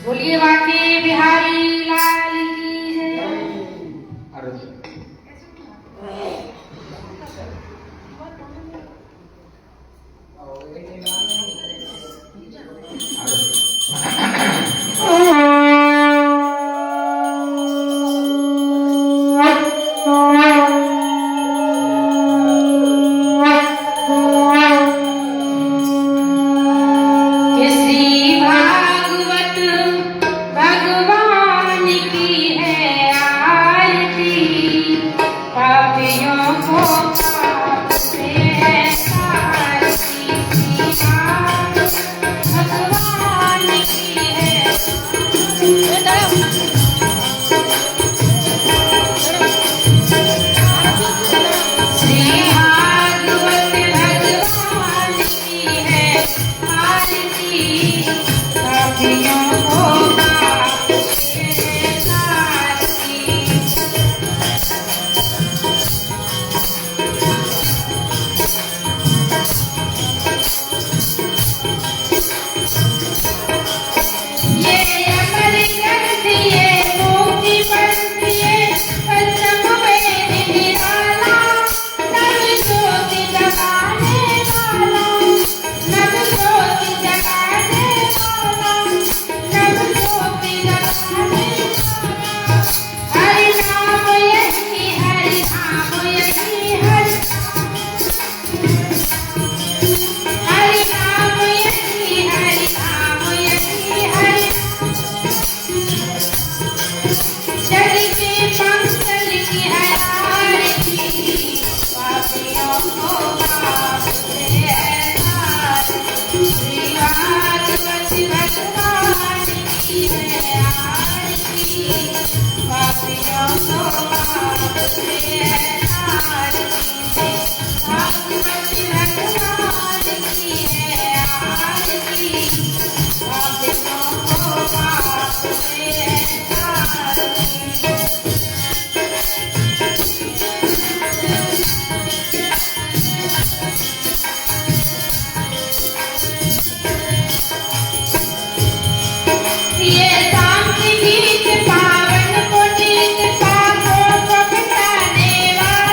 बोलिए बांके बिहारी लाल की जय। भागवत भगवान की है आरती, पापियों को पाप से है तारती, भागवत भगवान की है आरती, पापियों को पाप से है तारती। ये शांति गीत पावन पुनीत पापों को मिटाने वाला,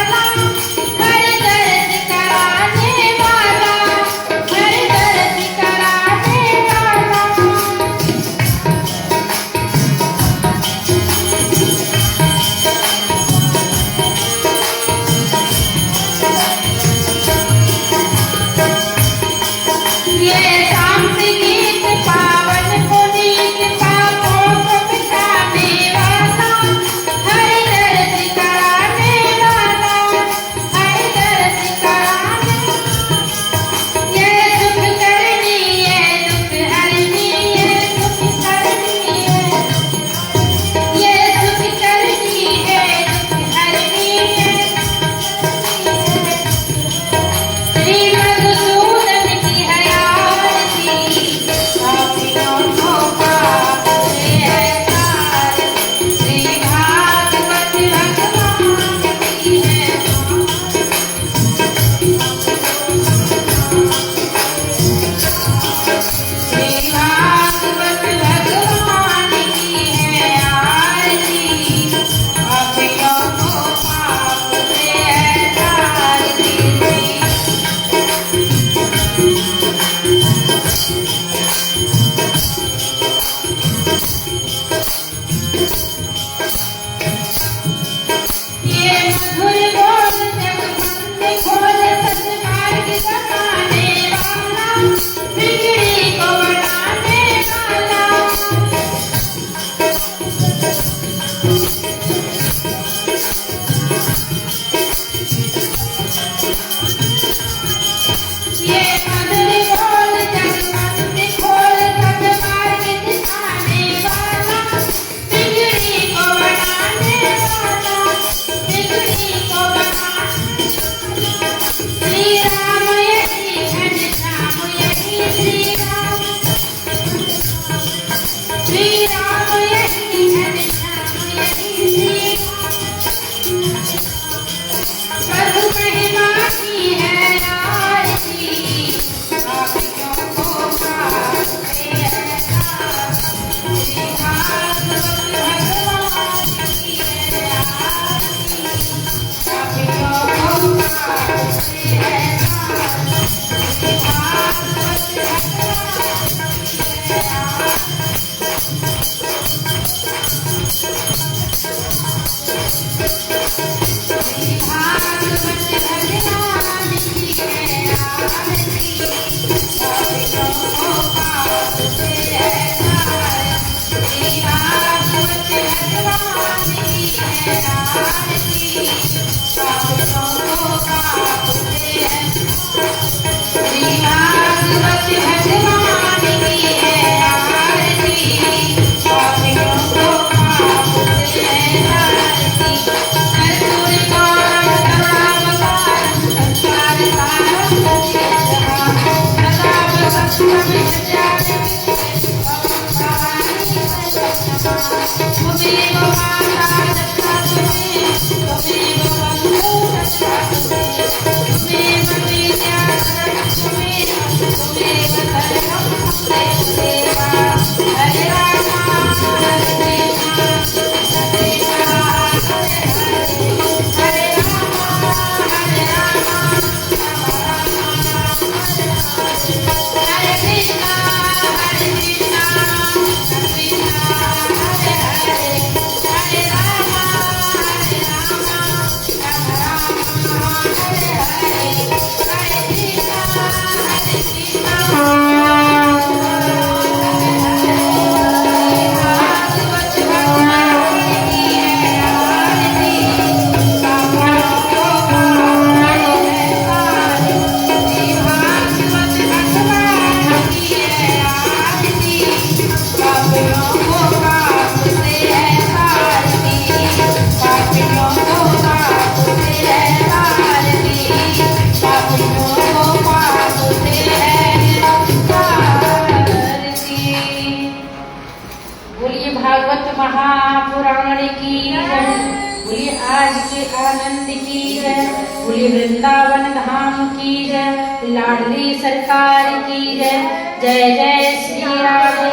महाराज के आनंद की जय, बोले वृंदावन धाम की जय, लाडली सरकार की जय, जय जय श्री राधे।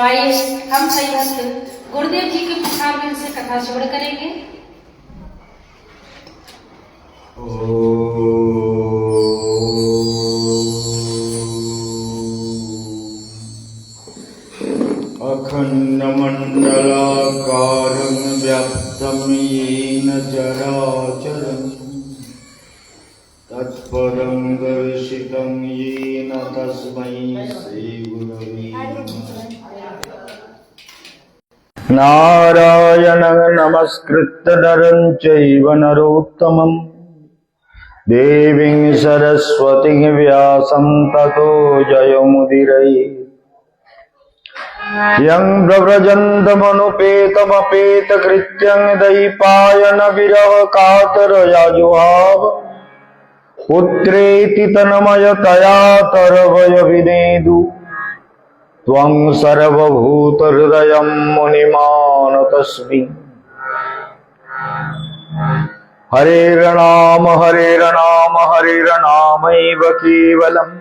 आइए हम सही भक्त गुरुदेव जी के मुखारबिंद से कथा श्रवण करेंगे। अखण्डमण्डलाकारं व्याप्तं येन चराचरं तत्पदं दर्शितं येन तस्मै श्रीगुरवे नमः। नारायणं नमस्कृत्य नरं चैव नरोत्तमं देवीं सरस्वतीं व्यासं ततो जयमुदीरये। यं प्रव्रजन्तमनुपेतमपेतकृत्यं दैपायन विरह कातरया जुहाव पुत्रेति तन्मयतया तरवयविनेदु त्वं सर्वभूतहृदयं मुनिमानतस्मि। हरेर्नाम हरेर्नाम हरेर्नामैव केवलम्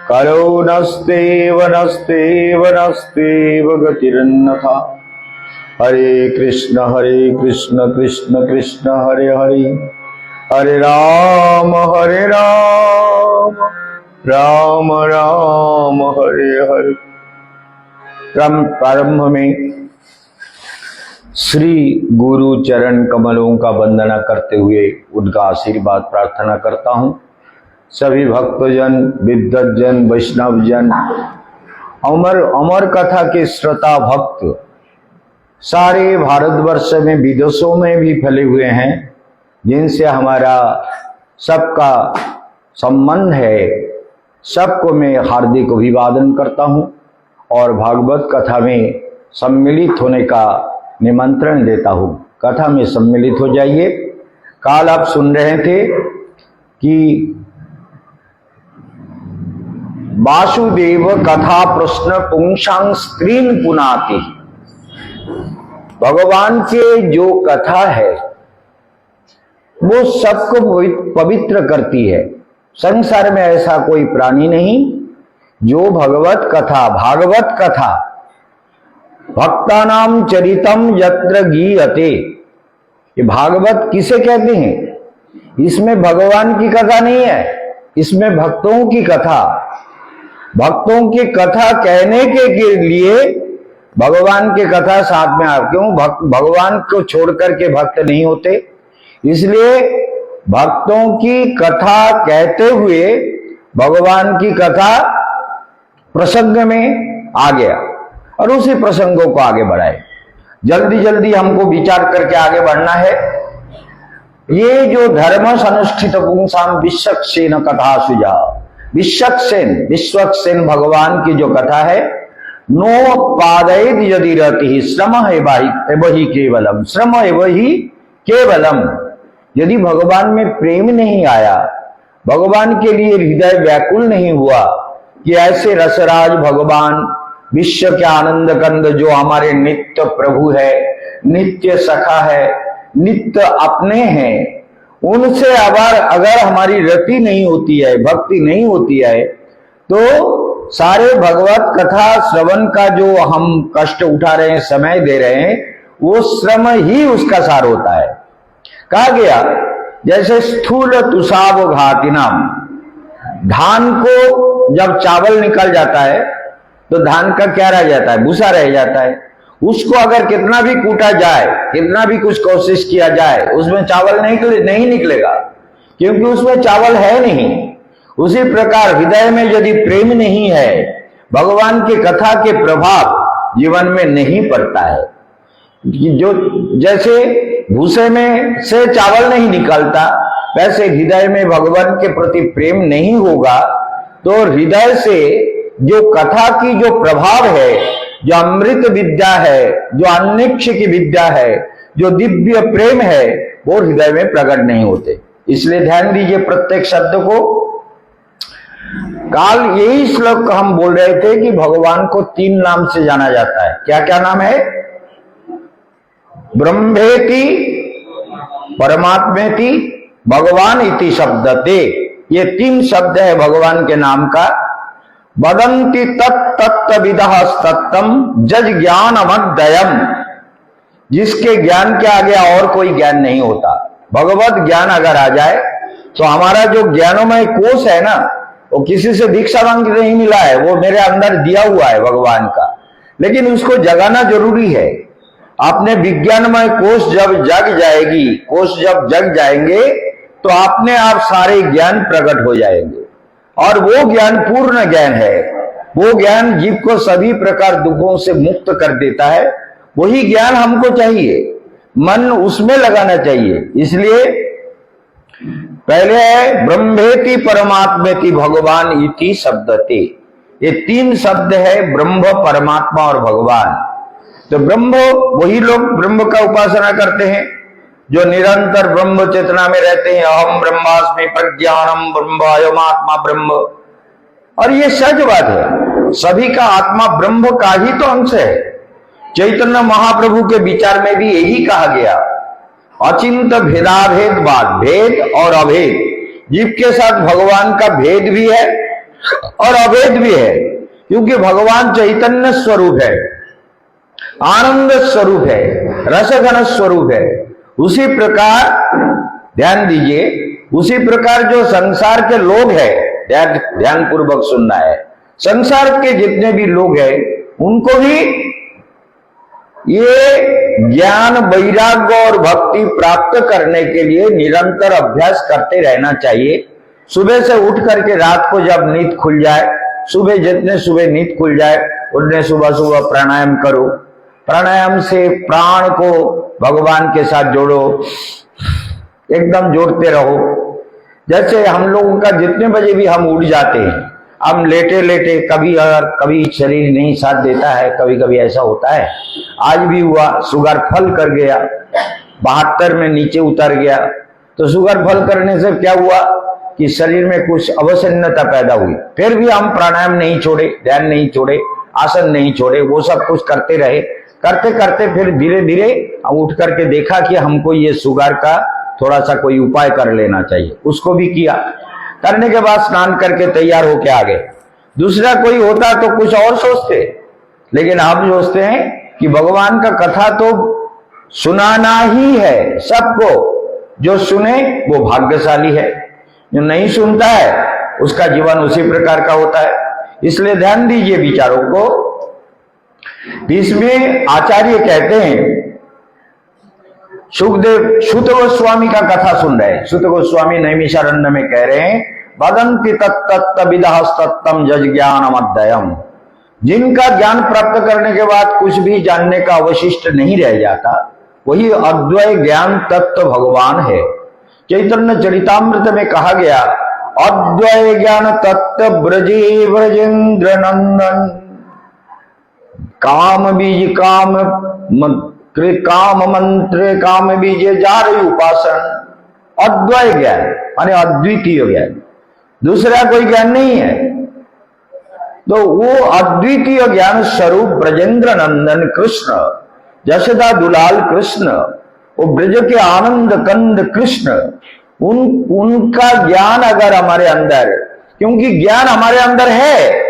करो नस्तेव नस्तेव नस्तेव गतिरन्यथा। हरे कृष्ण कृष्ण कृष्ण हरे हरे, हरे राम राम राम हरे हरे। प्रारंभ में श्री गुरु चरण कमलों का वंदना करते हुए उनका आशीर्वाद प्रार्थना करता हूँ। सभी भक्तजन, विद्वज्जन, वैष्णवजन, अमर कथा के श्रोता भक्त सारे भारतवर्ष में विदेशों में भी फैले हुए हैं, जिनसे हमारा सबका संबंध है, सबको मैं हार्दिक अभिवादन करता हूं और भागवत कथा में सम्मिलित होने का निमंत्रण देता हूं। कथा में सम्मिलित हो जाइए। काल आप सुन रहे थे कि वासुदेव कथा प्रश्न पुंसां स्त्रीन पुनाति। भगवान के जो कथा है वो सबको पवित्र करती है। संसार में ऐसा कोई प्राणी नहीं जो भागवत कथा भक्तानाम चरितम यत्र गीयते, ये भागवत किसे कहते हैं? इसमें भगवान की कथा नहीं है, इसमें भक्तों की कथा। भक्तों की कथा कहने के लिए भगवान की कथा साथ में क्यों? भगवान को छोड़कर के भक्त नहीं होते, इसलिए भक्तों की कथा कहते हुए भगवान की कथा प्रसंग में आ गया और उसी प्रसंगों को आगे बढ़ाए। जल्दी जल्दी हमको विचार करके आगे बढ़ना है। ये जो धर्म अनुष्ठित पुंसाम विश्वक्सेन कथा सुझा, विश्वक्सेन भगवान की जो कथा है, नो पादयेद यदि रति श्रम एवहि केवलम, श्रम एवहि केवलम। यदि भगवान में प्रेम नहीं आया, भगवान के लिए हृदय व्याकुल नहीं हुआ कि ऐसे रसराज भगवान, विश्व के आनंद कंद जो हमारे नित्य प्रभु है, नित्य सखा है, नित्य अपने हैं, उनसे अगर हमारी रति नहीं होती है, भक्ति नहीं होती है, तो सारे भगवत कथा श्रवण का जो हम कष्ट उठा रहे हैं, समय दे रहे हैं, वो श्रम ही उसका सार होता है। कहा गया जैसे स्थूल तुषाव घातिनाम, धान को जब चावल निकल जाता है तो धान का क्या रह जाता है? भूसा रह जाता है। उसको अगर कितना भी कूटा जाए, कितना भी कुछ कोशिश किया जाए, उसमें चावल नहीं निकलेगा, क्योंकि उसमें चावल है नहीं। उसी प्रकार हृदय में यदि प्रेम नहीं है, भगवान की कथा के प्रभाव जीवन में नहीं पड़ता है। जो जैसे भूसे में से चावल नहीं निकलता, वैसे हृदय में भगवान के प्रति प्रेम नहीं होगा तो हृदय से जो कथा की जो प्रभाव है, जो अमृत विद्या है, जो अन्वेक्ष की विद्या है, जो दिव्य प्रेम है, वो हृदय में प्रकट नहीं होते। इसलिए ध्यान दीजिए प्रत्येक शब्द को। काल यही श्लोक हम बोल रहे थे कि भगवान को 3 नाम से जाना जाता है। क्या क्या नाम है? ब्रह्मेति परमात्मेति भगवान इति शब्दते, ये 3 शब्द है भगवान के नाम का। वदन्ति तत्तत्विदः तत्तम जज ज्ञानमद्वयम्, जिसके ज्ञान के आगे और कोई ज्ञान नहीं होता। भगवत ज्ञान अगर आ जाए तो हमारा जो ज्ञानमय कोश है ना, वो किसी से दीक्षा मांग के नहीं मिला है, वो मेरे अंदर दिया हुआ है भगवान का, लेकिन उसको जगाना जरूरी है। आपने विज्ञानमय कोश जब जग जाएगी, कोश जब जग जाएंगे तो अपने आप सारे ज्ञान प्रकट हो जाएंगे, और वो ज्ञान पूर्ण ज्ञान है। वो ज्ञान जीव को सभी प्रकार दुखों से मुक्त कर देता है। वही ज्ञान हमको चाहिए, मन उसमें लगाना चाहिए। इसलिए पहले है ब्रह्मेति परमात्मेति भगवान इति शब्दते, ये 3 शब्द है, ब्रह्म, परमात्मा और भगवान। तो ब्रह्म, वही लोग ब्रह्म का उपासना करते हैं जो निरंतर ब्रह्म चेतना में रहते हैं। अहम ब्रह्मास्मि प्रज्ञानम ब्रह्म अयमात्मा ब्रह्म। और ये सच बात है, सभी का आत्मा ब्रह्म का ही तो अंश है। चैतन्य महाप्रभु के विचार में भी यही कहा गया, अचिंत भेदाभेदवाद, भेद और अभेद। जीव के साथ भगवान का भेद भी है और अभेद भी है, क्योंकि भगवान चैतन्य स्वरूप है, आनंद स्वरूप है, रसघन स्वरूप है। उसी प्रकार ध्यान दीजिए, उसी प्रकार जो संसार के लोग हैं, ध्यान पूर्वक सुनना है, संसार के जितने भी लोग हैं उनको भी ये ज्ञान, वैराग्य और भक्ति प्राप्त करने के लिए निरंतर अभ्यास करते रहना चाहिए। सुबह से उठ करके रात को जब नींद खुल जाए, जितने सुबह नींद खुल जाए उतने सुबह सुबह प्राणायाम करो। प्राणायाम से प्राण को भगवान के साथ जोड़ो, एकदम जोड़ते रहो। जैसे हम लोगों का जितने बजे भी हम उठ जाते हैं, हम लेटे लेटे कभी शरीर नहीं साथ देता है, कभी कभी ऐसा होता है। आज भी हुआ, शुगर फल कर गया, 72 में नीचे उतर गया। तो शुगर फल करने से क्या हुआ कि शरीर में कुछ अवसन्नता पैदा हुई। फिर भी हम प्राणायाम नहीं छोड़े, ध्यान नहीं छोड़े, आसन नहीं छोड़े, वो सब कुछ करते रहे। करते करते फिर धीरे धीरे उठ करके देखा कि हमको ये शुगर का थोड़ा सा कोई उपाय कर लेना चाहिए, उसको भी किया। करने के बाद स्नान करके तैयार होके आ गए। दूसरा कोई होता तो कुछ और सोचते, लेकिन आप सोचते हैं कि भगवान का कथा तो सुनाना ही है सबको। जो सुने वो भाग्यशाली है, जो नहीं सुनता है उसका जीवन उसी प्रकार का होता है। इसलिए ध्यान दीजिए विचारों को। इसमें आचार्य कहते हैं, सुखदेव सूत गोस्वामी का कथा सुन रहे हैं। सूत गोस्वामी नैमिषारण्य में कह रहे हैं, वदन्ति तत्तत्विदः तत्तम जज ज्ञानमद्वयम्, जिनका ज्ञान प्राप्त करने के बाद कुछ भी जानने का अवशिष्ट नहीं रह जाता, वही अद्वय ज्ञान तत्व भगवान है। चैतन्य चरितामृत में कहा गया, अद्वय ज्ञान तत्व ब्रजे ब्रजेंद्र नंदन, काम बीज काम मंत्र काम बीज जार उपासन। अद्वय ज्ञान माने अद्वितीय ज्ञान, दूसरा कोई ज्ञान नहीं है। तो वो अद्वितीय ज्ञान स्वरूप ब्रजेंद्र नंदन कृष्ण, यशोदा दुलाल कृष्ण, वो ब्रज के आनंद कंद कृष्ण, उनका ज्ञान अगर हमारे अंदर, क्योंकि ज्ञान हमारे अंदर है,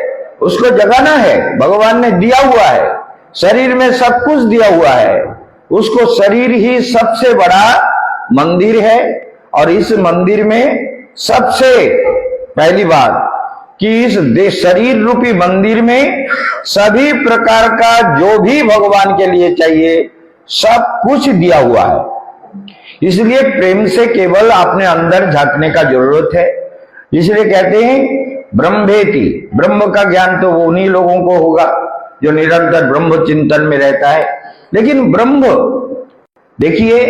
उसको जगाना है। भगवान ने दिया हुआ है, शरीर में सब कुछ दिया हुआ है, उसको शरीर ही सबसे बड़ा मंदिर है। और इस मंदिर में सबसे पहली बात कि इस शरीर रूपी मंदिर में सभी प्रकार का जो भी भगवान के लिए चाहिए सब कुछ दिया हुआ है। इसलिए प्रेम से केवल अपने अंदर झांकने का जरूरत है। इसलिए कहते हैं ब्रह्मेति, ब्रह्म का ज्ञान तो वो उन्हीं लोगों को होगा जो निरंतर ब्रह्म चिंतन में रहता है। लेकिन ब्रह्म, देखिए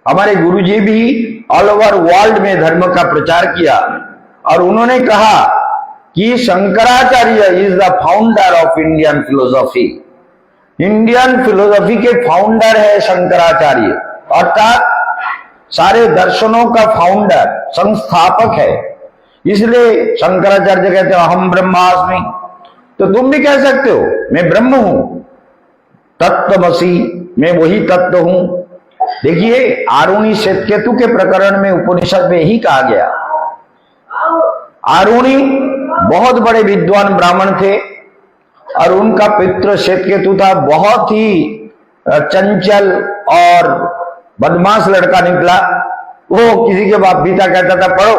हमारे गुरुजी भी ऑल ओवर वर्ल्ड में धर्म का प्रचार किया और उन्होंने कहा कि Shankaracharya is the founder of Indian philosophy. Indian philosophy के फाउंडर है शंकराचार्य, अर्थात सारे दर्शनों का फाउंडर, संस्थापक है। इसलिए शंकराचार्य कहते हो अहम ब्रह्मास्मि, तो तुम भी कह सकते हो मैं ब्रह्म हूं। तत्त्वमसि मैं वही तत्व हूं। देखिए, आरुणी श्वेतकेतु के प्रकरण में उपनिषद में यही कहा गया। आरुणी बहुत बड़े विद्वान ब्राह्मण थे और उनका पुत्र श्वेतकेतु था, बहुत ही चंचल और बदमाश लड़का निकला। वो किसी के बाप पिता कहता था पढ़ो,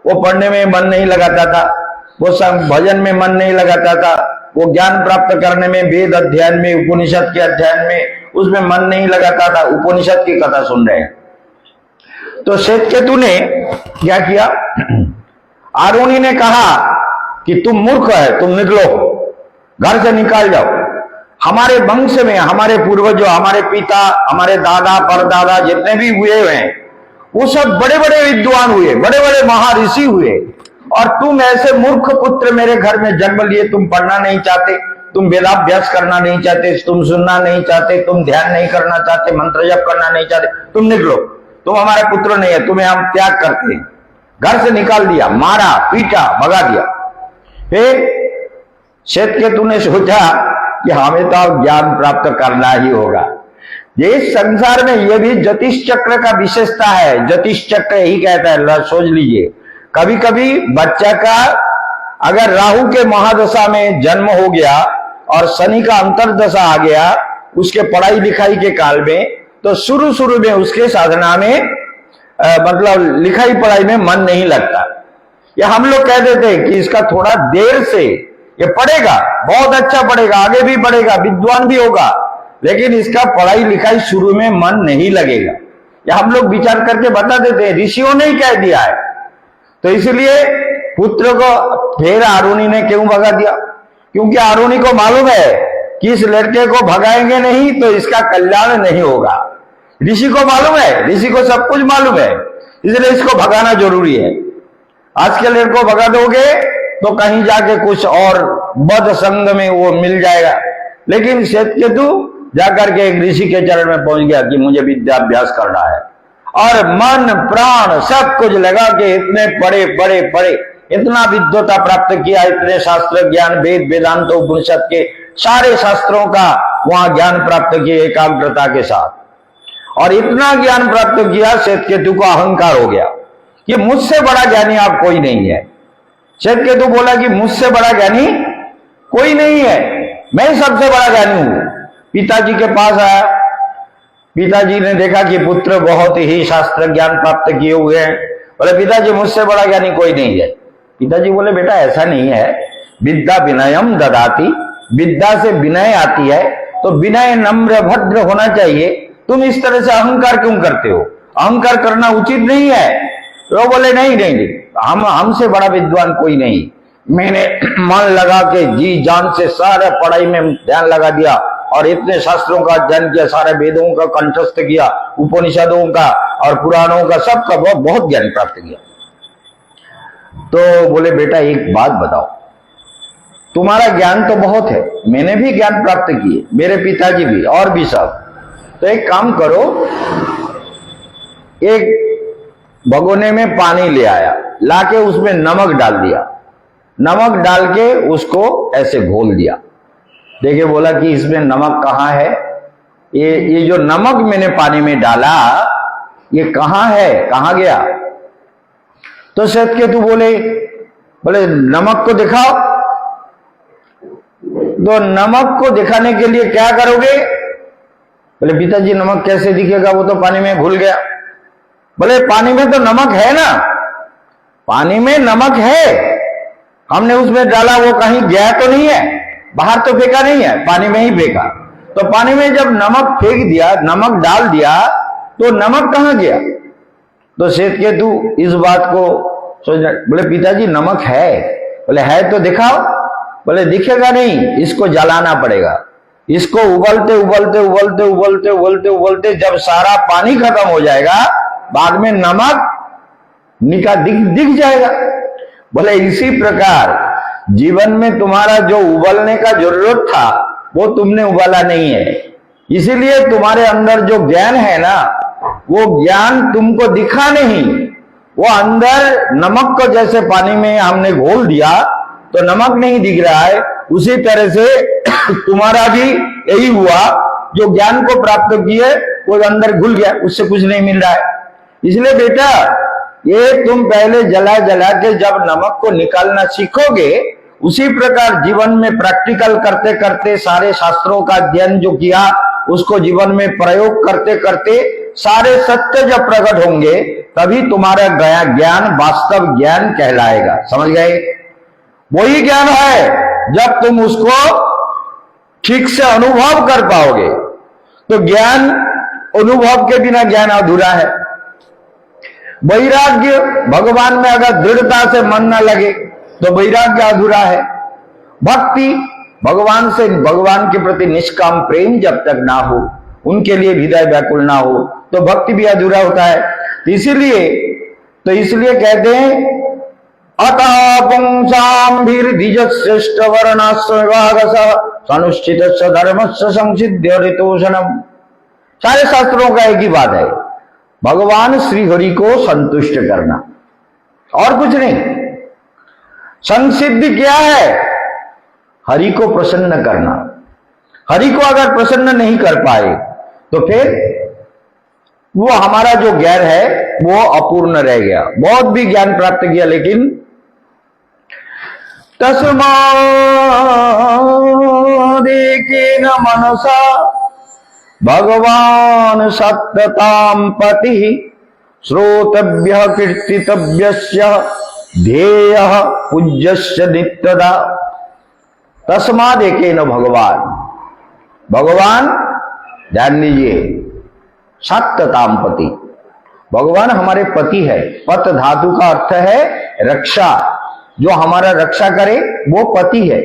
वो पढ़ने में मन नहीं लगाता था, वो भजन में मन नहीं लगाता था, वो ज्ञान प्राप्त करने में, वेद अध्ययन में, उपनिषद के अध्ययन में, उसमें मन नहीं लगाता था। उपनिषद की कथा सुन रहे हैं। तो श्वेतकेतु ने क्या किया, आरुणी ने कहा कि तुम मूर्ख है, तुम निकलो, घर से निकाल जाओ। हमारे वंश में हमारे पूर्वजों, हमारे पिता, हमारे दादा परदादा जितने भी हुए हैं, वो सब बड़े बड़े विद्वान हुए, बड़े बड़े महर्षि हुए, और तुम ऐसे मूर्ख पुत्र मेरे घर में जन्म लिए। तुम पढ़ना नहीं चाहते, तुम वेदाभ्यास करना नहीं चाहते, तुम सुनना नहीं चाहते, तुम ध्यान नहीं करना चाहते, मंत्र जप करना नहीं चाहते, तुम निकलो, तुम हमारे पुत्र नहीं है, तुम्हें हम त्याग करते हैं। घर से निकाल दिया, मारा, पीटा, भगा दिया। फिर श्वेतकेतु ने सोचा कि हमें तो अब ज्ञान प्राप्त करना ही होगा। ये संसार में ये भी ज्योतिष चक्र का विशेषता है। ज्योतिष चक्र यही कहता है, सोच लीजिए, कभी कभी बच्चा का अगर राहु के महादशा में जन्म हो गया और शनि का अंतरदशा आ गया उसके पढ़ाई लिखाई के काल में, तो शुरू में उसके साधना में मतलब लिखाई पढ़ाई में मन नहीं लगता। या हम लोग कह देते हैं कि इसका थोड़ा देर से ये पढ़ेगा, बहुत अच्छा पढ़ेगा, आगे भी पढ़ेगा, विद्वान भी होगा, लेकिन इसका पढ़ाई लिखाई शुरू में मन नहीं लगेगा। या हम लोग विचार करके बता देते हैं, ऋषियों ने ही कह दिया है। तो इसलिए पुत्र को फिर आरुणी ने क्यों भगा दिया? क्योंकि आरुणी को मालूम है कि इस लड़के को भगाएंगे नहीं तो इसका कल्याण नहीं होगा। ऋषि को मालूम है, ऋषि को सब कुछ मालूम है, इसलिए इसको भगाना जरूरी है। आज के लड़के को भगा दोगे तो कहीं जाके कुछ और बद संग में वो मिल जाएगा। लेकिन श्वेतकेतु जाकर के एक ऋषि के चरण में पहुंच गया कि मुझे विद्याभ्यास करना है, और मन प्राण सब कुछ लगा के इतने पढ़े, इतना विद्वता प्राप्त किया, इतने शास्त्र ज्ञान, वेद वेदांत उपनिषद के सारे शास्त्रों का वहां ज्ञान प्राप्त किया एकाग्रता के साथ। और इतना ज्ञान प्राप्त किया, श्वेतकेतु को अहंकार हो गया कि मुझसे बड़ा ज्ञानी आप कोई नहीं है। श्वेतकेतु बोला कि मुझसे बड़ा ज्ञानी कोई नहीं है, मैं सबसे बड़ा ज्ञानी हूं। पिताजी के पास आया, पिताजी ने देखा कि पुत्र बहुत ही शास्त्र ज्ञान प्राप्त किए हुए हैं। बोले पिताजी मुझसे बड़ा ज्ञानी कोई नहीं है। पिताजी बोले बेटा ऐसा नहीं है, विद्या विनयम ददाति, विद्या से विनय आती है, तो विनय नम्र भद्र होना चाहिए। तुम इस तरह से अहंकार क्यों करते हो? अहंकार करना उचित नहीं है। तो बोले नहीं, हमसे बड़ा विद्वान कोई नहीं। मैंने मन लगा के जी जान से सारे पढ़ाई में ध्यान लगा दिया और इतने शास्त्रों का अध्ययन किया, सारे वेदों का कंठस्थ किया, उपनिषदों का और पुराणों का, सबका बहुत ज्ञान प्राप्त किया। तो बोले बेटा एक बात बताओ, तुम्हारा ज्ञान तो बहुत है, मैंने भी ज्ञान प्राप्त किए, मेरे पिताजी भी और भी सब। तो एक काम करो, एक भगोने में पानी ले आया, लाके उसमें नमक डाल दिया, नमक डाल के उसको ऐसे घोल दिया। देखिए बोला कि इसमें नमक कहाँ है? ये जो नमक मैंने पानी में डाला ये कहाँ है, कहाँ गया? तो श्वेतकेतु बोले नमक को दिखाओ। तो नमक को दिखाने के लिए क्या करोगे? बोले पिताजी नमक कैसे दिखेगा, वो तो पानी में घुल गया। बोले पानी में तो नमक है ना, पानी में नमक है, हमने उसमें डाला, वो कहीं गया तो नहीं है, बाहर तो फेंका नहीं है, पानी में ही फेंका। तो पानी में जब नमक फेंक दिया, नमक डाल दिया, तो नमक कहां गया? तो श्वेतकेतु इस बात को सोचना, बोले पिताजी नमक है। बोले है तो दिखाओ। बोले दिखेगा नहीं, इसको जलाना पड़ेगा। इसको उबलते जब सारा पानी खत्म हो जाएगा, बाद में नमक दिख जाएगा। बोले इसी प्रकार जीवन में तुम्हारा जो उबलने का जरूरत था वो तुमने उबाला नहीं है, इसीलिए तुम्हारे अंदर जो ज्ञान है ना, वो ज्ञान तुमको दिखा नहीं, वो अंदर नमक को जैसे पानी में हमने घोल दिया तो नमक नहीं दिख रहा है, उसी तरह से तुम्हारा भी यही हुआ जो ज्ञान को प्राप्त किए वो अंदर घुल गया, उससे कुछ नहीं मिल रहा है। इसलिए बेटा ये तुम पहले जला जला के जब नमक को निकालना सीखोगे, उसी प्रकार जीवन में प्रैक्टिकल करते करते सारे शास्त्रों का अध्ययन जो किया उसको जीवन में प्रयोग करते करते सारे सत्य जब प्रकट होंगे तभी तुम्हारा गया ज्ञान वास्तव ज्ञान कहलाएगा। समझ गए? वही ज्ञान है जब तुम उसको ठीक से अनुभव कर पाओगे। तो ज्ञान अनुभव के बिना ज्ञान अधूरा है। वैराग्य भगवान में अगर दृढ़ता से मन न लगे तो वैराग्य अधूरा है। भक्ति भगवान से भगवान के प्रति निष्काम प्रेम जब तक ना हो, उनके लिए हृदय व्याकुल ना हो, तो भक्ति भी अधूरा होता है। तो इसलिए कहते हैं अतः पुंसाम द्विज श्रेष्ठ वर्णाश्रम सनुष्ठित धर्म संसिद्ध ऋतोषणम। सारे शास्त्रों का एक ही बात है, भगवान श्री हरि को संतुष्ट करना और कुछ नहीं। संसिद्धि क्या है? हरि को प्रसन्न करना। हरि को अगर प्रसन्न नहीं कर पाए तो फिर वो हमारा जो ज्ञान है वो अपूर्ण रह गया। बहुत भी ज्ञान प्राप्त किया लेकिन तस्मादेकेन मनसा भगवान सत्ततां पति श्रोतव्य कीर्तितव्यस्य ध्येयः पूज्यस्य नित्यदा। तस्मादेकेन भगवान ध्यान दीजिए, सत्ततां पति, भगवान हमारे पति है। पत धातु का अर्थ है रक्षा, जो हमारा रक्षा करे वो पति है।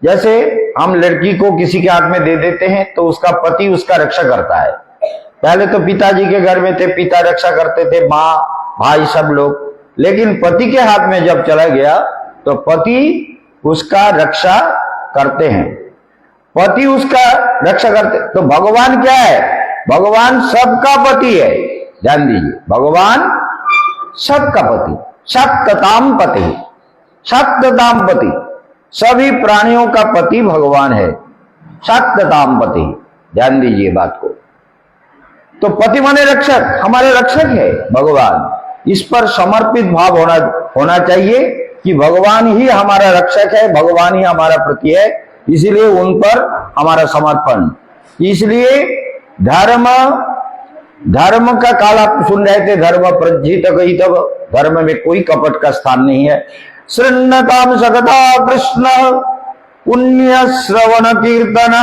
जैसे हम लड़की को किसी के हाथ में दे देते हैं तो उसका पति उसका रक्षा करता है। पहले तो पिताजी के घर में थे, पिता रक्षा करते थे, माँ भाई सब लोग, लेकिन पति के हाथ में जब चला गया तो पति उसका रक्षा करते हैं, पति उसका रक्षा करते। तो भगवान क्या है? भगवान सबका पति है। ध्यान दीजिए, भगवान सबका पति, सत्ततां पति, सत्ततां पति, सभी प्राणियों का पति भगवान है, सत्ततां पति। ध्यान दीजिए बात को। तो पति माने रक्षक, हमारे रक्षक है भगवान। इस पर समर्पित भाव होना चाहिए कि भगवान ही हमारा रक्षक है, भगवान ही हमारा पति है, इसलिए उन पर हमारा समर्पण। इसलिए धर्म का काल आप सुन रहे थे, धर्म प्रज्जित कहितव, धर्म में कोई कपट का स्थान नहीं है। श्रृण्णतां सकथा कृष्ण पुण्य श्रवण कीर्तन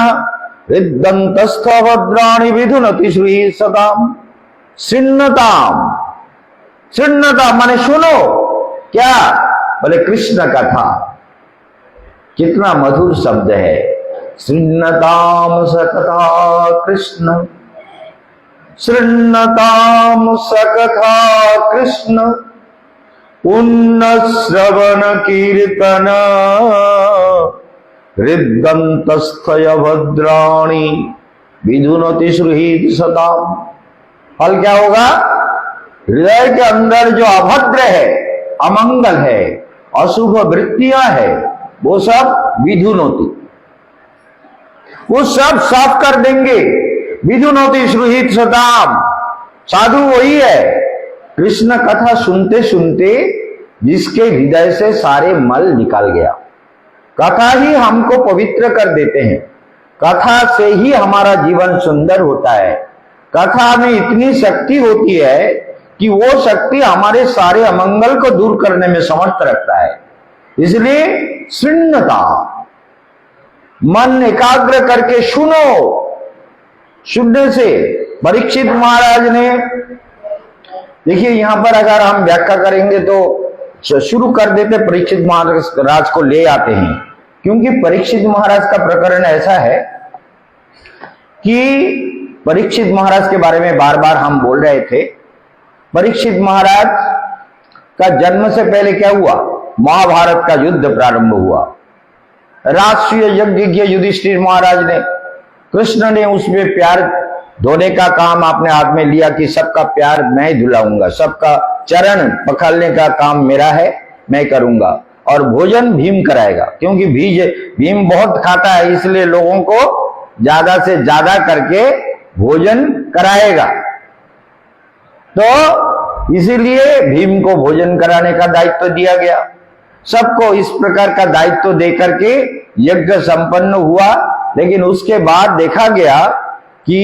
हृदंतस्थ भद्राणि विधुनति श्री सदाम। श्रृण्णता माने सुनो, क्या बोले? कृष्ण कथा। कितना मधुर शब्द है, श्रृण्णतां सकथा कृष्ण, श्रृण्णतां सकथा कृष्ण पुण्य श्रवण कीर्तन हृदंतस्थय भद्राणि विधुनति सुहृद सदाम। फल क्या होगा? हृदय के अंदर जो अभद्र है, अमंगल है, अशुभ वृत्तियां है, वो सब विधुनोति, वो सब साफ कर देंगे। विधुनोति सुहृद सदाम, साधु वही है कृष्ण कथा सुनते सुनते जिसके हृदय से सारे मल निकाल गया। कथा ही हमको पवित्र कर देते हैं, कथा से ही हमारा जीवन सुंदर होता है। कथा में इतनी शक्ति होती है कि वो शक्ति हमारे सारे अमंगल को दूर करने में समर्थ रखता है। इसलिए श्रृण्णता, मन एकाग्र करके सुनो। सुनने से परीक्षित महाराज ने, देखिए यहां पर अगर हम व्याख्या करेंगे तो शुरू कर देते, परीक्षित महाराज को ले आते हैं, क्योंकि परीक्षित महाराज का प्रकरण ऐसा है कि परीक्षित महाराज के बारे में बार बार हम बोल रहे थे। परीक्षित महाराज का जन्म से पहले क्या हुआ? महाभारत का युद्ध प्रारंभ हुआ। राष्ट्रीय यज्ञ किया युधिष्ठिर महाराज ने, कृष्ण ने उसमें प्यार धोने का काम अपने हाथ में लिया कि सबका प्यार मैं धुलाऊंगा, सबका चरण पकड़ने का काम मेरा है, मैं करूंगा। और भोजन भीम कराएगा, क्योंकि भीम बहुत खाता है, इसलिए लोगों को ज्यादा से ज्यादा करके भोजन कराएगा। तो इसीलिए भीम को भोजन कराने का दायित्व दिया गया। सबको इस प्रकार का दायित्व देकर के यज्ञ संपन्न हुआ। लेकिन उसके बाद देखा गया कि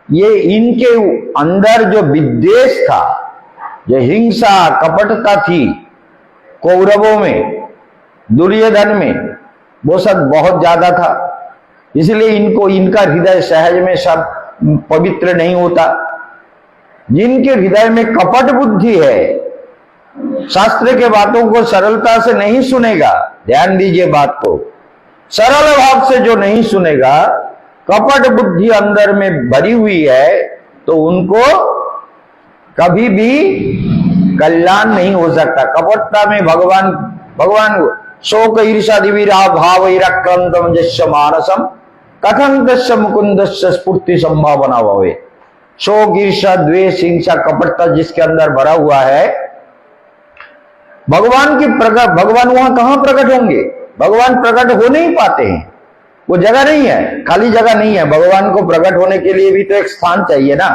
ये इनके अंदर जो विद्वेष था, जो हिंसा कपटता थी कौरवों में, दुर्योधन में, वो सब बहुत ज्यादा था। इसलिए इनको इनका हृदय सहज में सब पवित्र नहीं होता। जिनके हृदय में कपट बुद्धि है, शास्त्र के बातों को सरलता से नहीं सुनेगा, ध्यान दीजिए बात को, सरल भाव से जो नहीं सुनेगा, कपट बुद्धि अंदर में भरी हुई है, तो उनको कभी भी कल्याण नहीं हो सकता। कपटता में भगवान शोक ईर्षा दिवीरा भाव ईराक्रांतम जस्य मानसम कथं तस्य मुकुंदस्य स्फूर्ति संभावना भवे। शोक ईर्षा द्वेष हिंसा कपटता जिसके अंदर भरा हुआ है, भगवान वहां कहां प्रकट होंगे? भगवान प्रकट हो नहीं पाते हैं, वो जगह नहीं है, खाली जगह नहीं है। भगवान को प्रकट होने के लिए भी तो एक स्थान चाहिए ना।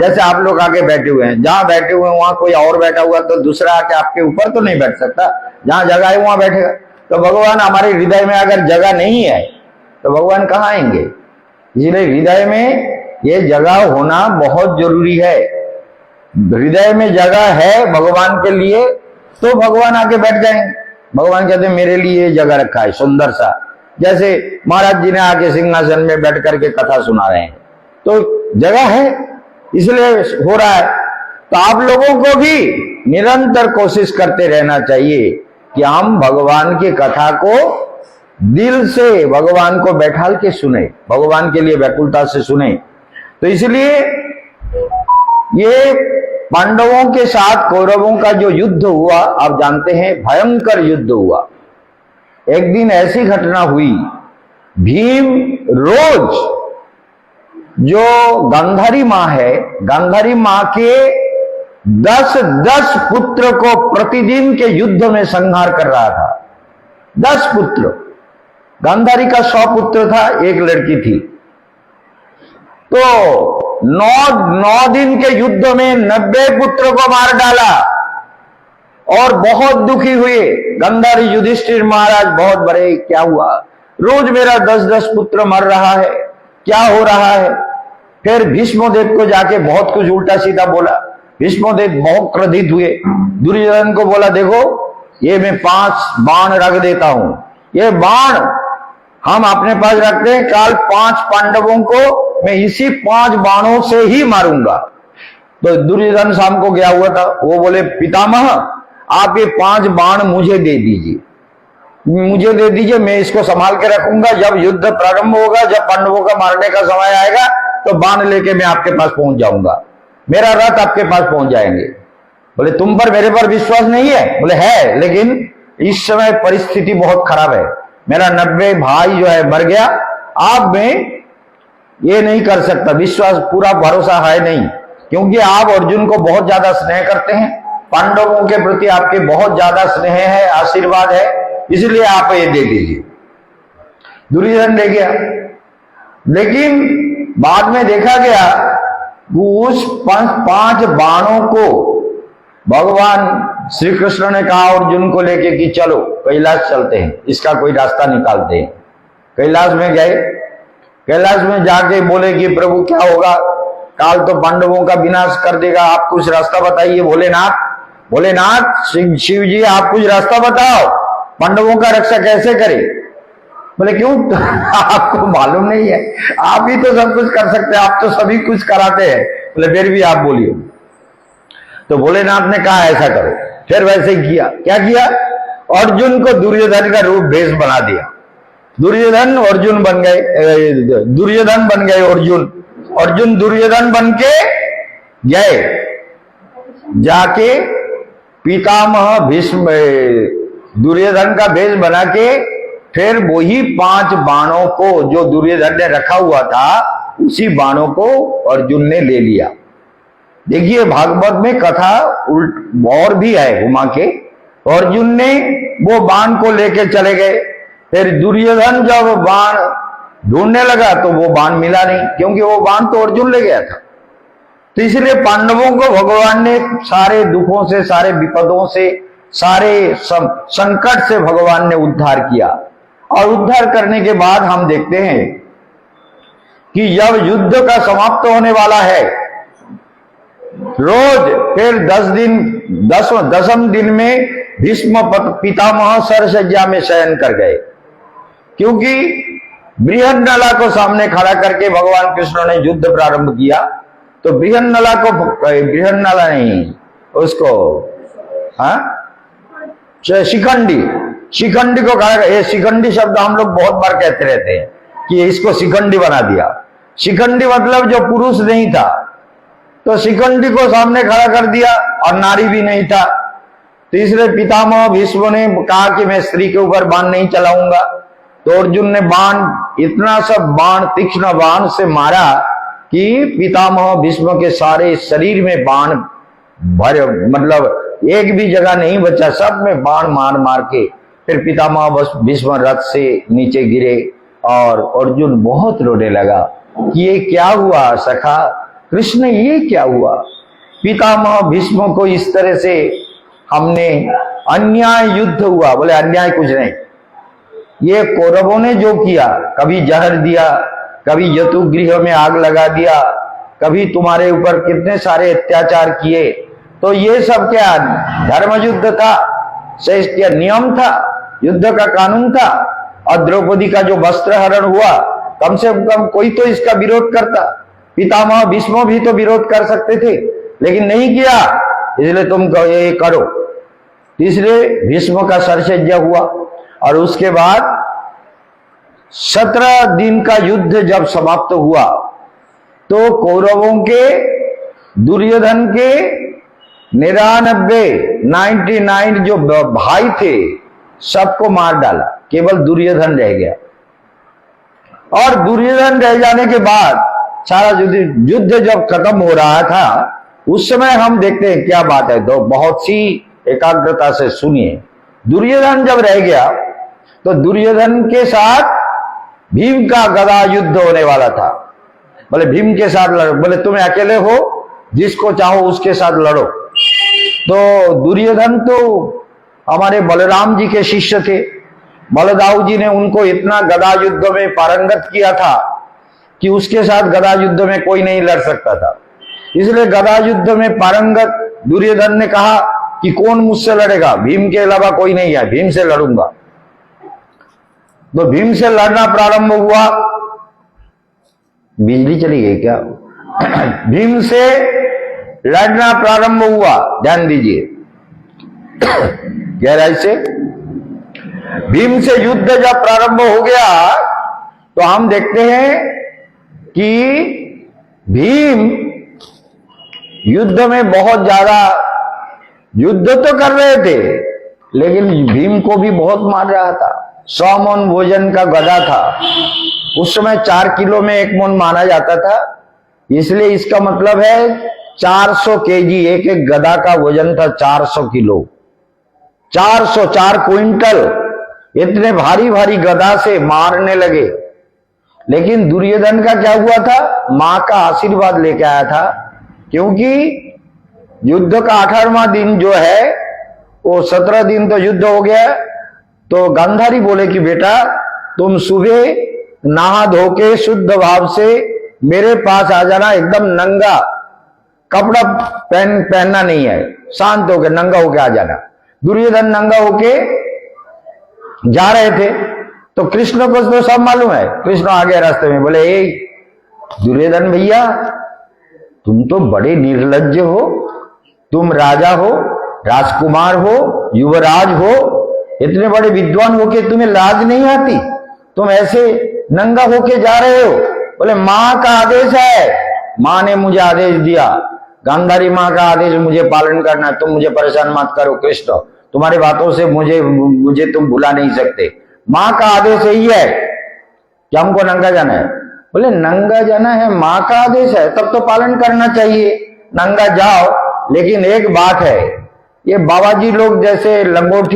जैसे आप लोग आगे बैठे हुए हैं, जहां बैठे हुए हैं वहां कोई और बैठा हुआ तो दूसरा आके आपके ऊपर तो नहीं बैठ सकता, जहां जगह है वहां बैठेगा। तो भगवान हमारे हृदय में अगर जगह नहीं है तो भगवान कहाँ आएंगे? इसलिए हृदय में ये जगह होना बहुत जरूरी है। हृदय में जगह है भगवान के लिए तो भगवान आके बैठ जाएंगे। भगवान कहते हैं मेरे लिए जगह रखा है सुंदर सा, जैसे महाराज जी ने आके सिंहासन में बैठ करके कथा सुना रहे हैं, तो जगह है इसलिए हो रहा है। तो आप लोगों को भी निरंतर कोशिश करते रहना चाहिए कि हम भगवान की कथा को दिल से भगवान को बैठाल के सुने, भगवान के लिए व्याकुलता से सुने। तो इसलिए ये पांडवों के साथ कौरवों का जो युद्ध हुआ, आप जानते हैं भयंकर युद्ध हुआ। एक दिन ऐसी घटना हुई, भीम रोज जो गांधारी मां है, गांधारी मां के 10 पुत्र को प्रतिदिन के युद्ध में संहार कर रहा था। 10 पुत्र, गांधारी का 100 पुत्र था, एक लड़की थी। तो 9 दिन के युद्ध में 90 पुत्र को मार डाला और बहुत दुखी हुए गांधारी। युधिष्ठिर महाराज बहुत बड़े, क्या हुआ, रोज मेरा 10 पुत्र मर रहा है, क्या हो रहा है? फिर भीष्मदेव को जाके बहुत कुछ उल्टा सीधा बोला। भीष्मदेव बहुत क्रोधित हुए, दुर्योधन को बोला देखो ये मैं 5 बाण रख देता हूं, ये बाण हम अपने पास रखते हैं, काल 5 पांडवों को मैं इसी 5 बाणों से ही मारूंगा। तो दुर्योधन शाम को गया हुआ था, वो बोले पितामह आप ये 5 बाण मुझे दे दीजिए, मुझे दे दीजिए, मैं इसको संभाल के रखूंगा। जब युद्ध प्रारंभ होगा, जब पांडवों का मारने का समय आएगा तो बाण लेके मैं आपके पास पहुंच जाऊंगा, मेरा रथ आपके पास पहुंच जाएंगे। बोले तुम पर मेरे पर विश्वास नहीं है? बोले है, लेकिन इस समय परिस्थिति बहुत खराब है, मेरा 90 भाई जो है मर गया, आप में ये नहीं कर सकता, विश्वास पूरा भरोसा है नहीं, क्योंकि आप अर्जुन को बहुत ज्यादा स्नेह करते हैं, पांडवों के प्रति आपके बहुत ज्यादा स्नेह है, आशीर्वाद है, इसलिए आप ये दे दीजिए। दुर्योधन ले गया, लेकिन बाद में देखा गया उस 5 बाणों को भगवान श्री कृष्ण ने कहा अर्जुन को लेके कि चलो कैलाश चलते हैं, इसका कोई रास्ता निकालते हैं। कैलाश में गए, कैलाश में जाके बोले कि प्रभु क्या होगा, काल तो पांडवों का विनाश कर देगा, आप कुछ रास्ता बताइए। भोलेनाथ शिव जी आप कुछ रास्ता बताओ, पांडवों का रक्षा कैसे करे? बोले क्यों आपको मालूम नहीं है? आप ही तो सब कुछ कर सकते हैं, आप तो सभी कुछ कराते हैं। बोले फिर भी आप बोलिए। तो भोलेनाथ ने कहा ऐसा करो, फिर वैसे ही किया। क्या किया? अर्जुन को दुर्योधन का रूप भेष बना दिया। दुर्योधन अर्जुन बन गए, दुर्योधन बन गए अर्जुन दुर्योधन बन के गए, जाके पितामह भीष्म दुर्योधन का भेष बना के फिर वही 5 बाणों को जो दुर्योधन ने रखा हुआ था, उसी बाणों को अर्जुन ने ले लिया। देखिए भागवत में कथा और भी है घुमा के, अर्जुन ने वो बाण को लेके चले गए। फिर दुर्योधन जब बाण ढूंढने लगा तो वो बाण मिला नहीं, क्योंकि वो बाण तो अर्जुन ले गया था। तो इसलिए पांडवों को भगवान ने सारे दुखों से, सारे विपदों से, सारे संकट से भगवान ने उद्धार किया। और उद्धार करने के बाद हम देखते हैं कि जब युद्ध का समाप्त होने वाला है, रोज फिर 10वें दिन में भीष्म पितामह सरसज्जा में शयन कर गए, क्योंकि बृहन्नला को सामने खड़ा करके भगवान कृष्ण ने युद्ध प्रारंभ किया। तो बृहन्नला नहीं, उसको शिखंडी को खड़ा, ये शिखंडी शब्द हम लोग बहुत बार कहते रहते हैं कि इसको शिखंडी बना दिया। शिखंडी मतलब जो पुरुष नहीं था, तो शिखंडी को सामने खड़ा कर दिया, और नारी भी नहीं था। तो इसलिए पितामह भीष्म ने कहा कि मैं स्त्री के ऊपर बाण नहीं चलाऊंगा। तो अर्जुन ने बाण, इतना सब बाण, तीक्ष्ण बाण से मारा कि पितामह भीष्म के सारे शरीर में बाण भरे, मतलब एक भी जगह नहीं बचा, सब में बाण मार मार के फिर पितामह भीष्म रथ से नीचे गिरे। और अर्जुन बहुत रोने लगा कि ये क्या हुआ सखा कृष्ण, ये क्या हुआ? पितामह भीष्म को इस तरह से हमने, अन्याय युद्ध हुआ। बोले अन्याय कुछ नहीं, ये कौरवों ने जो किया, कभी जहर दिया, कभी यतुगृह में आग लगा दिया, कभी तुम्हारे ऊपर कितने सारे अत्याचार किए। तो ये सब क्या धर्म युद्ध था, श्रेष्ठ नियम था, युद्ध का कानून था। और द्रौपदी का जो वस्त्र हरण हुआ, कम से कम कोई तो इसका विरोध करता। पितामह भीष्म भी तो विरोध कर सकते थे, लेकिन नहीं किया, इसलिए तुम ये करो। तीसरे भीष्म का सरसज्जा हुआ, और उसके बाद 17 दिन का युद्ध जब समाप्त हुआ, तो कौरवों के, दुर्योधन के 99 जो भाई थे सबको मार डाला, केवल दुर्योधन रह गया। और दुर्योधन रह जाने के बाद सारा युद्ध जब खत्म हो रहा था, उस समय हम देखते हैं क्या बात है, तो बहुत सी एकाग्रता से सुनिए। दुर्योधन जब रह गया, तो दुर्योधन के साथ भीम का गदा युद्ध होने वाला था। बोले भीम के साथ लड़ो, बोले तुम अकेले हो, जिसको चाहो उसके साथ लड़ो। तो दुर्योधन तो हमारे बलराम जी के शिष्य थे। बलदाऊ जी ने उनको इतना गदा युद्ध में पारंगत किया था कि उसके साथ गदा युद्ध में कोई नहीं लड़ सकता था। इसलिए गदा युद्ध में पारंगत दुर्योधन ने कहा कि कौन मुझसे लड़ेगा, भीम के अलावा कोई नहीं है, भीम से लड़ूंगा। तो भीम से लड़ना प्रारंभ हुआ। बिजली चली गई क्या? भीम से लड़ना प्रारंभ हुआ, ध्यान दीजिए गहराई से। भीम से युद्ध जब प्रारंभ हो गया, तो हम देखते हैं कि भीम युद्ध में बहुत ज्यादा युद्ध तो कर रहे थे, लेकिन भीम को भी बहुत मार रहा था। 100 मन वजन का गदा था। उस समय 4 किलो में 1 मन माना जाता था, इसलिए इसका मतलब है 400 केजी, एक एक गदा का वजन था 400 किलो, 4 क्विंटल। इतने भारी भारी गदा से मारने लगे। लेकिन दुर्योधन का क्या हुआ था? मां का आशीर्वाद लेके आया था, क्योंकि युद्ध का 18वां दिन जो है, वो 17 दिन तो युद्ध हो गया। तो गांधारी बोले कि बेटा तुम सुबह नहा धो के शुद्ध भाव से मेरे पास आ जाना, एकदम नंगा, कपड़ा पहनना नहीं है, शांत होके नंगा होके आ जाना। दुर्योधन नंगा होके जा रहे थे, तो कृष्ण को तो सब मालूम है। कृष्ण आ गया रास्ते में, बोले ए दुर्योधन भैया, तुम तो बड़े निर्लज्ज हो, तुम राजा हो, राजकुमार हो, युवराज हो, इतने बड़े विद्वान होके तुम्हें लाज नहीं आती? तुम ऐसे नंगा होके जा रहे हो। बोले माँ का आदेश है, माँ ने मुझे आदेश दिया, गांधारी माँ का आदेश मुझे पालन करना है, तुम मुझे परेशान मत करो कृष्ण, तुम्हारी बातों से मुझे तुम भुला नहीं सकते। माँ का आदेश यही है कि हमको नंगा जाना है। बोले नंगा जाना है, माँ का आदेश है, तब तो पालन करना चाहिए, नंगा जाओ। लेकिन एक बात है, ये बाबा जी लोग जैसे लंगोट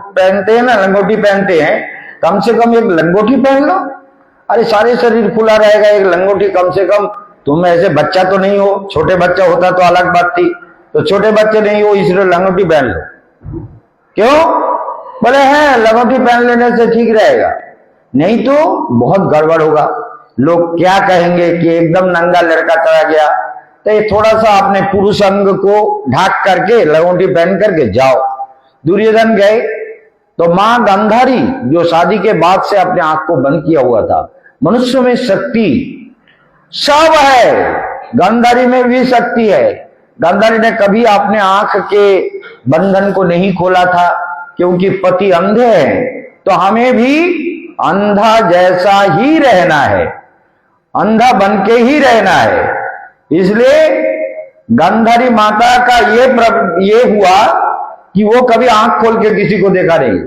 पहनते हैं ना, लंगोटी पहनते हैं, कम से कम एक लंगोटी पहन लो। अरे सारे शरीर खुला रहेगा, एक लंगोटी कम से कम, तुम ऐसे बच्चा तो नहीं हो, छोटे बच्चा होता तो अलग बात थी, तो छोटे बच्चे नहीं हो इसलिए लंगोटी पहन लो। क्यों? बोले हैं लंगोटी पहन लेने से ठीक रहेगा, नहीं तो बहुत गड़बड़ होगा, लोग क्या कहेंगे कि एकदम नंगा लड़का चला गया। तो ये थोड़ा सा अपने पुरुष अंग को ढाक करके लंगोटी पहन करके जाओ। दुर्योधन गए तो मां गांधारी जो शादी के बाद से अपने आंख को बंद किया हुआ था, मनुष्य में शक्ति सब है, गांधारी में भी शक्ति है। गांधारी ने कभी अपने आंख के बंधन को नहीं खोला था, क्योंकि पति अंधे हैं, तो हमें भी अंधा जैसा ही रहना है, अंधा बन के ही रहना है। इसलिए गांधारी माता का ये हुआ कि वो कभी आंख खोल के किसी को देखा नहीं।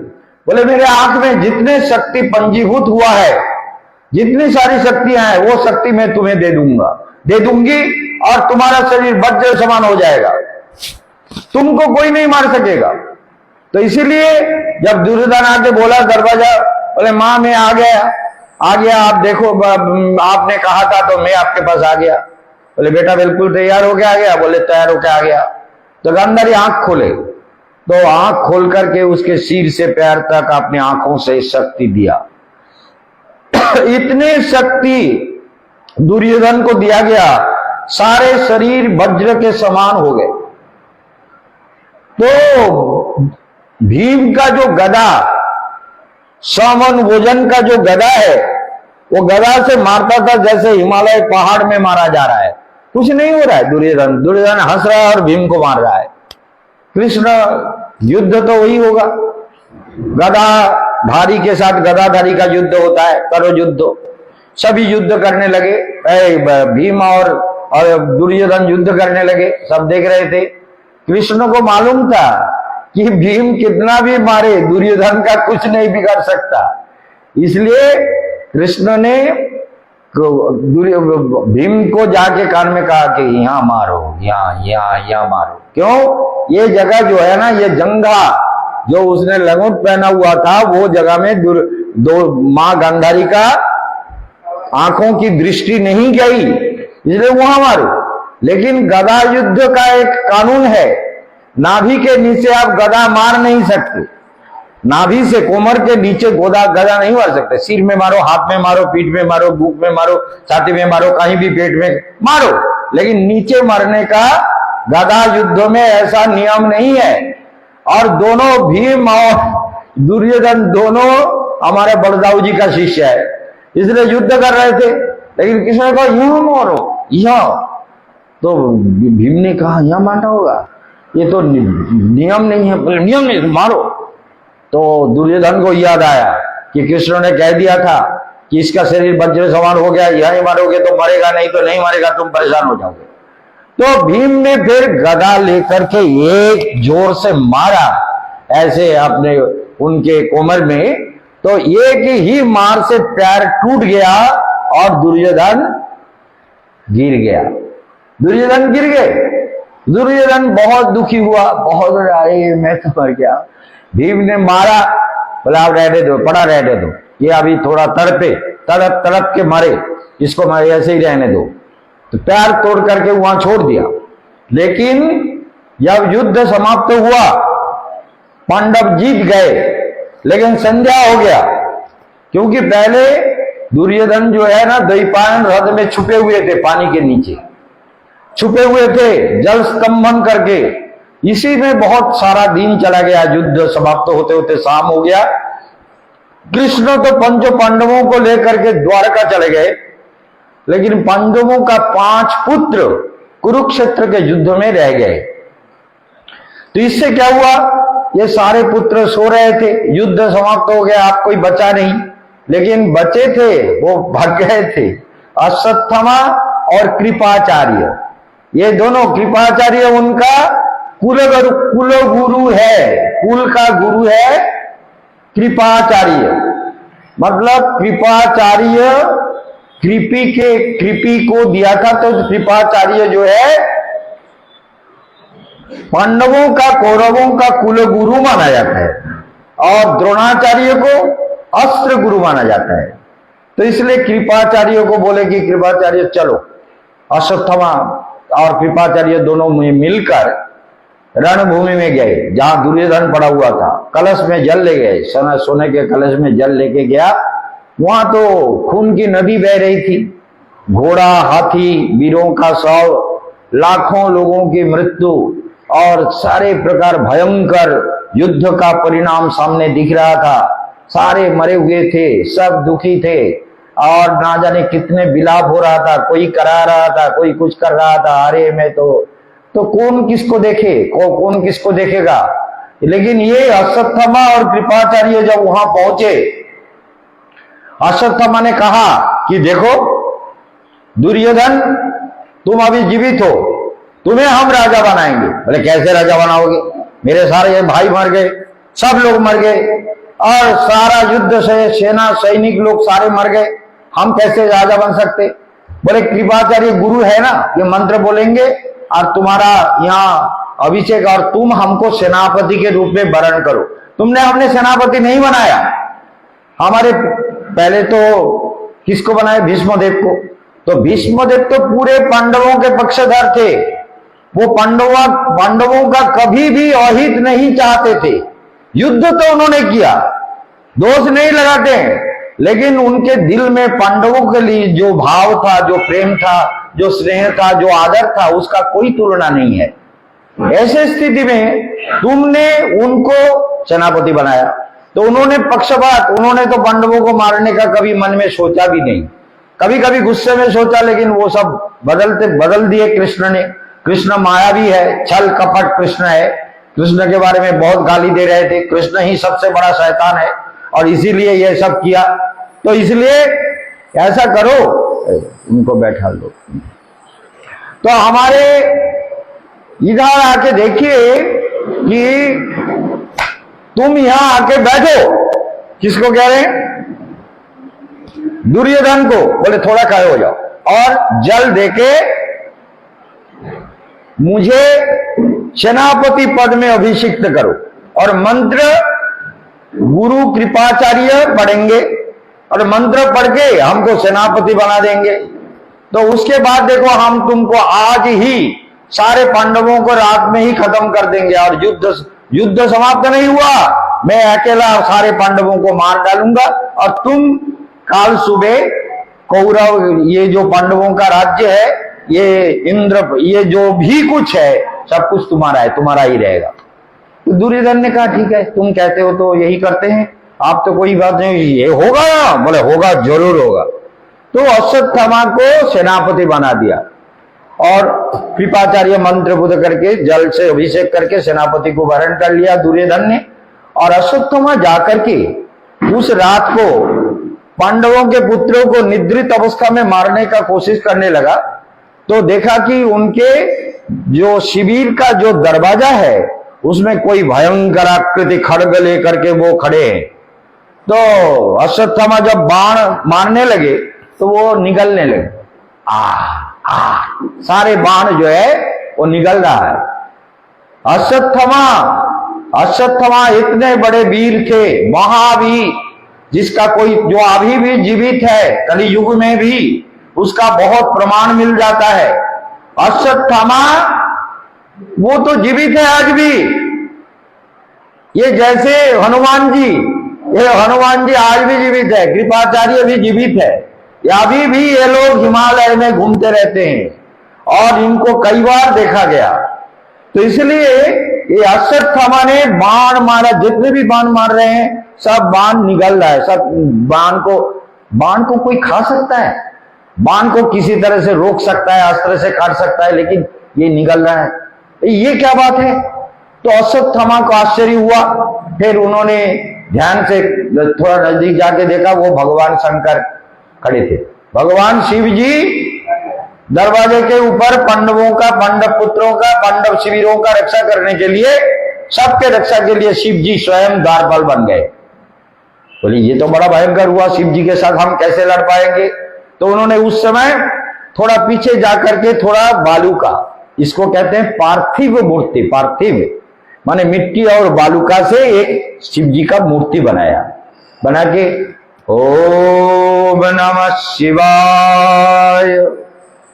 बोले मेरे आंख में जितने शक्ति पंजीभूत हुआ है, जितनी सारी शक्तियां हैं, वो शक्ति मैं तुम्हें दे दूंगी और तुम्हारा शरीर वज्र समान हो जाएगा, तुमको कोई नहीं मार सकेगा। तो इसीलिए जब दुर्योधन आके बोला दरवाजा, बोले मां मैं आ गया, आप देखो आपने कहा था तो मैं आपके पास आ गया। बोले बेटा बिल्कुल तैयार होके आ गया? बोले तैयार होके आ गया। तो गांधारी आंख खोले, तो आंख खोल करके उसके सिर से पैर तक अपनी आंखों से शक्ति दिया। इतने शक्ति दुर्योधन को दिया गया, सारे शरीर वज्र के समान हो गए। तो भीम का जो गदा, सावन वजन का जो गदा है, वो गदा से मारता था जैसे हिमालय पहाड़ में मारा जा रहा है। कुछ नहीं हो रहा है, दुर्योधन हंस रहा है और भीम को मार रहा है। कृष्ण युद्ध तो वही होगा, गदाधारी के साथ गदाधारी का युद्ध होता है, करो युद्ध। सभी युद्ध करने लगे, भीम और दुर्योधन युद्ध करने लगे, सब देख रहे थे। कृष्ण को मालूम था कि भीम कितना भी मारे दुर्योधन का कुछ नहीं बिगाड़ सकता, इसलिए कृष्ण ने भीम को जाके कान में कहा कि यहां मारो, यहां मारो। क्यों? ये जगह जो है ना, ये जंघा जो उसने लंगोट पहना हुआ था, वो जगह में मां गांधारी का आंखों की दृष्टि नहीं गई, इसलिए वहां मारो। लेकिन गदा युद्ध का एक कानून है, नाभि के नीचे आप गदा मार नहीं सकते, नाभि से कोमर के नीचे गदा नहीं मार सकते। सिर में मारो, हाथ में मारो, पीठ में मारो, बुक में मारो, छाती में मारो, कहीं भी पेट में मारो, लेकिन नीचे मारने का गदा युद्ध में ऐसा नियम नहीं है। और दोनों भीम और दुर्योधन दोनों हमारे बलदाऊ जी का शिष्य है, इसलिए युद्ध कर रहे थे। लेकिन किसी ने कहा यहां मारो, यहां, तो भीम ने कहा यहां मारना होगा, ये तो नियम नहीं है। बोले नियम नहीं, मारो। तो दुर्योधन को याद आया कि कृष्ण ने कह दिया था कि इसका शरीर वज्र समान हो गया, यहीं मारोगे तो मरेगा, नहीं तो नहीं मरेगा, तुम परेशान हो जाओगे। तो भीम ने फिर गदा लेकर के एक जोर से मारा ऐसे अपने उनके कोमर में, तो एक ही मार से पैर टूट गया और दुर्योधन गिर गया। दुर्योधन गिर गए। दुर्योधन बहुत दुखी हुआ, बहुत अरे मैं तो मर गया। भीम ने मारा, बोला आप रहने दो, पड़ा रहने दो, ये अभी थोड़ा तड़प तड़प के मरे, इसको मैं ऐसे ही रहने दो। तो पैर तोड़ करके वहां छोड़ दिया। लेकिन जब युद्ध समाप्त हुआ, पांडव जीत गए, लेकिन संध्या हो गया, क्योंकि पहले दुर्योधन जो है ना द्वैपायन रथ में छुपे हुए थे, पानी के नीचे छुपे हुए थे, जल स्तंभन करके। इसी में बहुत सारा दिन चला गया, युद्ध समाप्त होते होते शाम हो गया। कृष्ण तो पंचों पांडवों को लेकर के द्वारका चले गए, लेकिन पांडवों का 5 पुत्र कुरुक्षेत्र के युद्ध में रह गए। तो इससे क्या हुआ, ये सारे पुत्र सो रहे थे, युद्ध समाप्त हो गया, अब कोई बचा नहीं। लेकिन बचे थे वो भाग गए थे, अश्वत्थामा और कृपाचार्य। ये दोनों, कृपाचार्य उनका कुल गुरु है, कुल का गुरु है कृपाचार्य। मतलब कृपाचार्य कृपी को दिया था, तो कृपाचार्य जो है पांडवों का, कौरवों का कुल गुरु माना जाता है, और द्रोणाचार्य को अस्त्र गुरु माना जाता है। तो इसलिए कृपाचार्यों को बोले कि कृपाचार्य चलो। अश्वत्थामा और कृपाचार्य दोनों मिलकर रणभूमि में गए, जहां दुर्योधन पड़ा हुआ था। कलश में जल ले गए, सोने के कलश में जल लेके गया। वहां तो खून की नदी बह रही थी। घोड़ा, हाथी, वीरों का शव, लाखों लोगों की मृत्यु और सारे प्रकार भयंकर युद्ध का परिणाम सामने दिख रहा था। सारे मरे हुए थे, सब दुखी थे और ना जाने कितने विलाप हो रहा था। कोई करा रहा था, कोई कुछ कर रहा था। अरे मैं तो कौन किसको देखे, कौन किसको देखेगा। लेकिन ये अश्वत्थामा और कृपाचार्य जब वहां पहुंचे, अश्वत्थामा ने कहा कि देखो दुर्योधन, तुम अभी जीवित हो, तुम्हें हम राजा बनाएंगे। बोले कैसे राजा बनाओगे, मेरे सारे भाई मर गए, सब लोग मर गए और सारा युद्ध से सेना सैनिक लोग सारे मर गए, हम कैसे राजा बन सकते। बोले कृपाचार्य गुरु है ना, ये मंत्र बोलेंगे और तुम्हारा यहाँ अभिषेक, और तुम हमको सेनापति के रूप में वरण करो। तुमने हमने सेनापति नहीं बनाया, हमारे पहले तो किसको बनाया, भीष्मदेव को। तो भीष्मदेव तो पूरे पांडवों के पक्षधर थे। वो पांडवों का कभी भी अहित नहीं चाहते थे। युद्ध तो उन्होंने किया, दोष नहीं लगाते हैं, लेकिन उनके दिल में पांडवों के लिए जो भाव था, जो प्रेम था, जो स्नेह था, जो आदर था, उसका कोई तुलना नहीं है। ऐसे स्थिति में तुमने उनको सेनापति बनाया, तो उन्होंने पक्षपात, उन्होंने तो पांडवों को मारने का कभी मन में सोचा भी नहीं। कभी कभी गुस्से में सोचा, लेकिन वो सब बदल दिए कृष्ण ने। कृष्ण मायावी है, छल कपट कृष्ण है। कृष्ण के बारे में बहुत गाली दे रहे थे, कृष्ण ही सबसे बड़ा शैतान है और इसीलिए ये सब किया। तो इसलिए ऐसा करो, उनको बैठा लो। तो हमारे इधर आके देखिए कि तुम यहां आके बैठो। किसको कह रहे हैं, दुर्योधन को। बोले थोड़ा खड़े हो जाओ और जल देके मुझे सेनापति पद में अभिषिक्त करो। और मंत्र गुरु कृपाचार्य पढ़ेंगे और मंत्र पढ़ के हमको सेनापति बना देंगे। तो उसके बाद देखो हम तुमको आज ही सारे पांडवों को रात में ही खत्म कर देंगे और युद्ध समाप्त नहीं हुआ, मैं अकेला सारे पांडवों को मार डालूंगा और तुम काल सुबह कौरव, ये जो पांडवों का राज्य है, ये इंद्र, ये जो भी कुछ है सब कुछ तुम्हारा है, तुम्हारा ही रहेगा। तो दुर्योधन ने कहा ठीक है, तुम कहते हो तो यही करते हैं, आप तो कोई बात नहीं, ये होगा ना। बोले होगा, जरूर होगा। तो अश्वत्थामा को सेनापति बना दिया और कृपाचार्य मंत्र बुद्ध करके जल से अभिषेक करके सेनापति को वरण कर लिया दुर्योधन ने। और अश्वत्थामा जाकर के उस रात को पांडवों के पुत्रों को निद्रित अवस्था में मारने का कोशिश करने लगा। तो देखा कि उनके जो शिविर का जो दरवाजा है उसमें कोई भयंकर आकृति खड्ग लेकर के वो खड़े हैं। तो अश्वत्थामा जब बाण मारने लगे तो वो निगलने लगे, सारे बाण जो है वो निगल रहा है। अश्वत्थामा इतने बड़े वीर थे, महावीर, जिसका कोई जो अभी भी जीवित है कलियुग में भी उसका बहुत प्रमाण मिल जाता है। अश्वत्थामा वो तो जीवित है आज भी। ये जैसे हनुमान जी, ये हनुमान जी आज भी जीवित है, कृपाचार्य भी जीवित है, अभी भी ये लोग हिमालय में घूमते रहते हैं और इनको कई बार देखा गया। तो इसलिए ये अश्वत्थामा ने बाण मारा, जितने भी बाण मार रहे हैं सब बाण निगल रहा है। सब बाण को कोई खा सकता है, बाण को किसी तरह से रोक सकता है, अस्त्र से काट सकता है, लेकिन ये निगल रहा है, ये क्या बात है। तो अश्वत्थामा को आश्चर्य हुआ। फिर उन्होंने ध्यान से थोड़ा नजदीक जाके देखा, वो भगवान शंकर खड़े थे। भगवान शिव जी दरवाजे के ऊपर पांडवों का, पांडव पुत्रों का, पांडव शिविरों का रक्षा करने के लिए, सबके रक्षा के लिए शिव जी स्वयं द्वारपाल बन गए। बोले ये तो बड़ा भयंकर हुआ, शिव जी के साथ हम कैसे लड़ पाएंगे। तो उन्होंने उस समय थोड़ा पीछे जाकर के थोड़ा बालू का, इसको कहते हैं पार्थिव मूर्ति, पार्थिव माने मिट्टी और बालूका से एक शिव जी का मूर्ति बनाया, बना के ओम नमः शिवाय।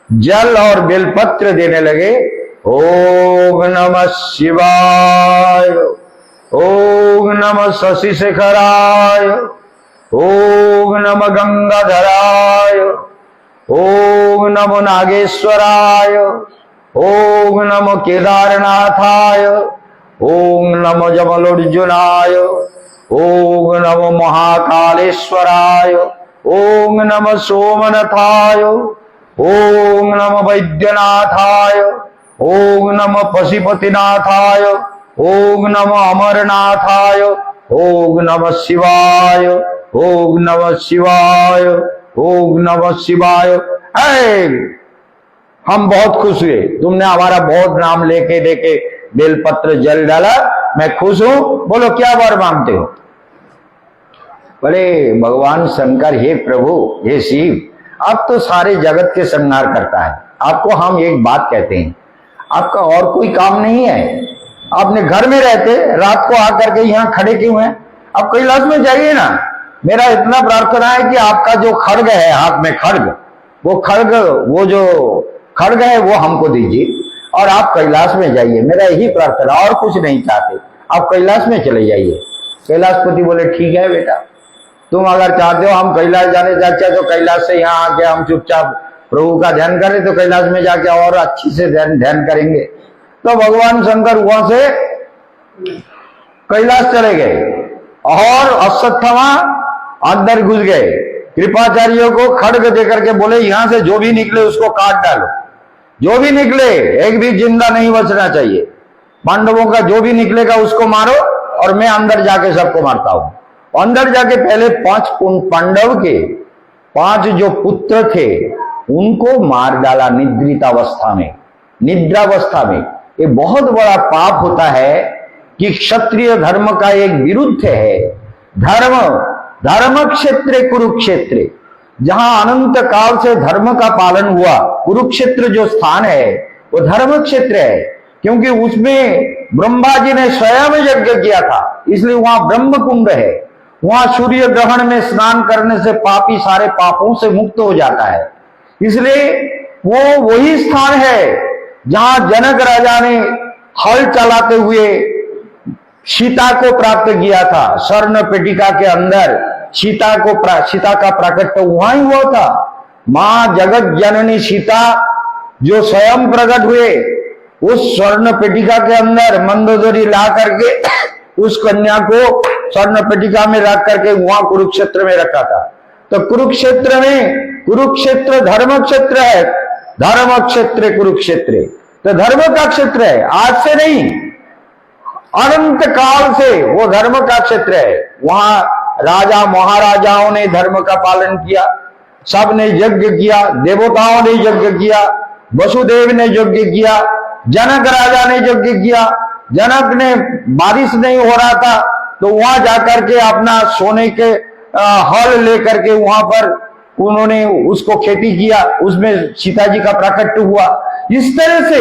जल और बेलपत्र देने लगे। ओम नमः शिवाय। ओम नमः शशि शेखराय। ओम नमः गंगाधराय। ओम नमो नागेश्वराय। ओम नमो केदारनाथाय। ओम नमो जमलोर्जुनाय। ओम नमो महाकालेश्वराय। ओम नमो सोमनाथाय। ओम नमो वैद्यनाथाय। ओम नमो पशुपतिनाथाय। ओम नमो अमरनाथाय। ओम नमः शिवाय। ओम नमः शिवाय। ओम नमः शिवाय। हम बहुत खुश हुए, तुमने हमारा बहुत नाम लेके देके बेलपत्र जल डाला, मैं खुश हूं। बोलो क्या वर मांगते हो? बोले भगवान शंकर, हे प्रभु, हे शिव, आप तो सारे जगत के संहार करता है, आपको हम एक बात कहते हैं, आपका और कोई काम नहीं है? आपने घर में रहते रात को आकर के यहाँ खड़े क्यों हैं? आप कैलाश में जाइए ना। मेरा इतना प्रार्थना है कि आपका जो खड्ग है, हाथ में खड्ग, वो खड्ग, वो जो खड्ग है वो हमको दीजिए और आप कैलाश में जाइए। मेरा यही प्रार्थना, और कुछ नहीं चाहते, आप कैलाश में चले जाइए। कैलाशपति बोले ठीक है बेटा, तुम अगर चाहते हो हम कैलाश जाने चाहते तो कैलाश से यहाँ आके हम चुपचाप प्रभु का ध्यान करें, तो कैलाश में जाके और अच्छी से ध्यान करेंगे। तो भगवान शंकर वहां से कैलाश चले गए और अश्वत्थामा अंदर घुस गए। कृपाचार्यों को खड्ग देकर के बोले यहां से जो भी निकले उसको काट डालो, जो भी निकले, एक भी जिंदा नहीं बचना चाहिए। पांडवों का जो भी निकलेगा उसको मारो और मैं अंदर जाके सबको मारता हूं। अंदर जाके पहले 5 पांडव के 5 जो पुत्र थे उनको मार डाला निद्रितावस्था में, निद्रावस्था में। ये बहुत बड़ा पाप होता है कि क्षत्रिय धर्म का एक विरुद्ध है। धर्म क्षेत्र कुरुक्षेत्र, जहां अनंत काल से धर्म का पालन हुआ, कुरुक्षेत्र जो स्थान है वो धर्म क्षेत्र है, क्योंकि उसमें ब्रह्मा जी ने स्वयं यज्ञ किया था, इसलिए वहां ब्रह्म कुंड है। वहां सूर्य ग्रहण में स्नान करने से पापी सारे पापों से मुक्त हो जाता है। इसलिए वो वही स्थान है जहां जनक राजा ने हल चलाते हुए सीता को प्राप्त किया था। स्वर्ण पेटिका के अंदर सीता का प्राकट्य वहां ही हुआ था। मां जगत जननी सीता जो स्वयं प्रकट हुए, उस स्वर्ण पेटिका के अंदर मंदोदरी ला करके उस कन्या को स्वर्ण पेटिका में रख करके वहां कुरुक्षेत्र में रखा था। तो कुरुक्षेत्र में, कुरुक्षेत्र धर्म क्षेत्र है, धर्म क्षेत्र कुरुक्षेत्र तो धर्म का क्षेत्र है, आज से नहीं, अनंत काल से वो धर्म का क्षेत्र है। वहां राजा महाराजाओं ने धर्म का पालन किया, सब ने यज्ञ किया, देवताओं ने यज्ञ किया, वसुदेव ने यज्ञ किया, जनक राजा ने यज्ञ किया। जनक ने, बारिश नहीं हो रहा था तो वहां जाकर के अपना सोने के हल लेकर के वहां पर उन्होंने उसको खेती किया, उसमें सीता जी का प्राकट्य हुआ। इस तरह से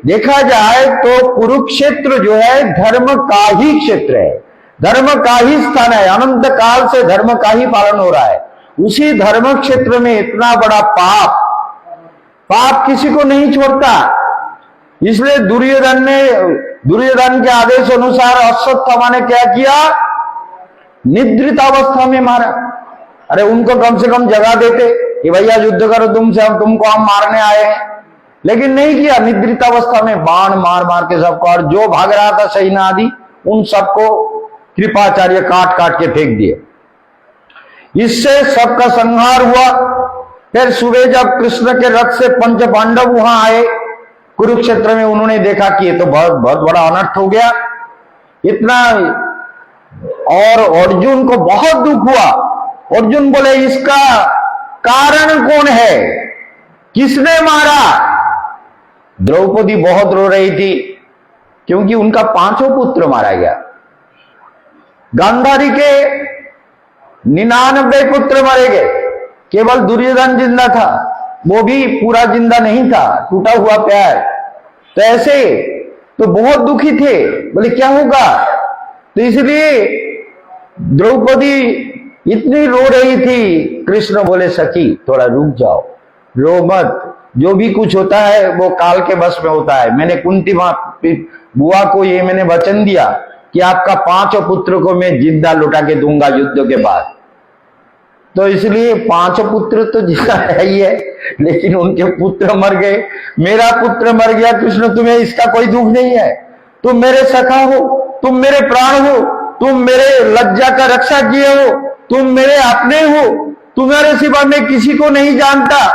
देखा जाए तो कुरुक्षेत्र जो है धर्म का ही क्षेत्र है, धर्म का ही स्थान है। अनंत काल से धर्म का ही पालन हो रहा है। उसी धर्म क्षेत्र में इतना बड़ा पाप किसी को नहीं छोड़ता। इसलिए दुर्योधन के आदेश अनुसार अश्वत्थामा ने क्या किया? निद्रितावस्था में मारा। अरे उनको कम से कम जगह देते कि भैया युद्ध करो तुमसे, हम तुमको हम मारने आए हैं, लेकिन नहीं किया। निद्रितावस्था में बाण मार मार के सबको, और जो भाग रहा था सैन्य आदि उन सबको कृपाचार्य काट काट के फेंक दिए। इससे सबका संहार हुआ। फिर सुबह जब कृष्ण के रथ से पंच पांडव वहां आए कुरुक्षेत्र में, उन्होंने देखा कि ये तो बहुत बड़ा अनर्थ हो गया इतना, और अर्जुन को बहुत दुख हुआ। अर्जुन बोले इसका कारण कौन है, किसने मारा? द्रौपदी बहुत रो रही थी क्योंकि उनका 5 पुत्र मारा गया। गांधारी के 99 पुत्र मारे गए, केवल दुर्योधन जिंदा था, वो भी पूरा जिंदा नहीं था, टूटा हुआ पैर। तो ऐसे तो बहुत दुखी थे, बोले क्या होगा? तो इसलिए द्रौपदी इतनी रो रही थी। कृष्ण बोले सखी थोड़ा रुक जाओ, रो मत, जो भी कुछ होता है वो काल के बस में होता है। मैंने कुंती बुआ को ये मैंने वचन दिया कि आपका 5 पुत्र को मैं जिंदा लौटा के दूंगा युद्ध के बाद, तो इसलिए 5 पुत्र तो जिंदा है ही है, लेकिन उनके पुत्र मर गए, मेरा पुत्र मर गया। कृष्ण तुम्हें इसका कोई दुख नहीं है, तुम मेरे सखा हो, तुम मेरे प्राण हो, तुम मेरे लज्जा का रक्षा किए हो, तुम मेरे अपने हो, तुम्हारे सिवा मैं किसी को नहीं जानता,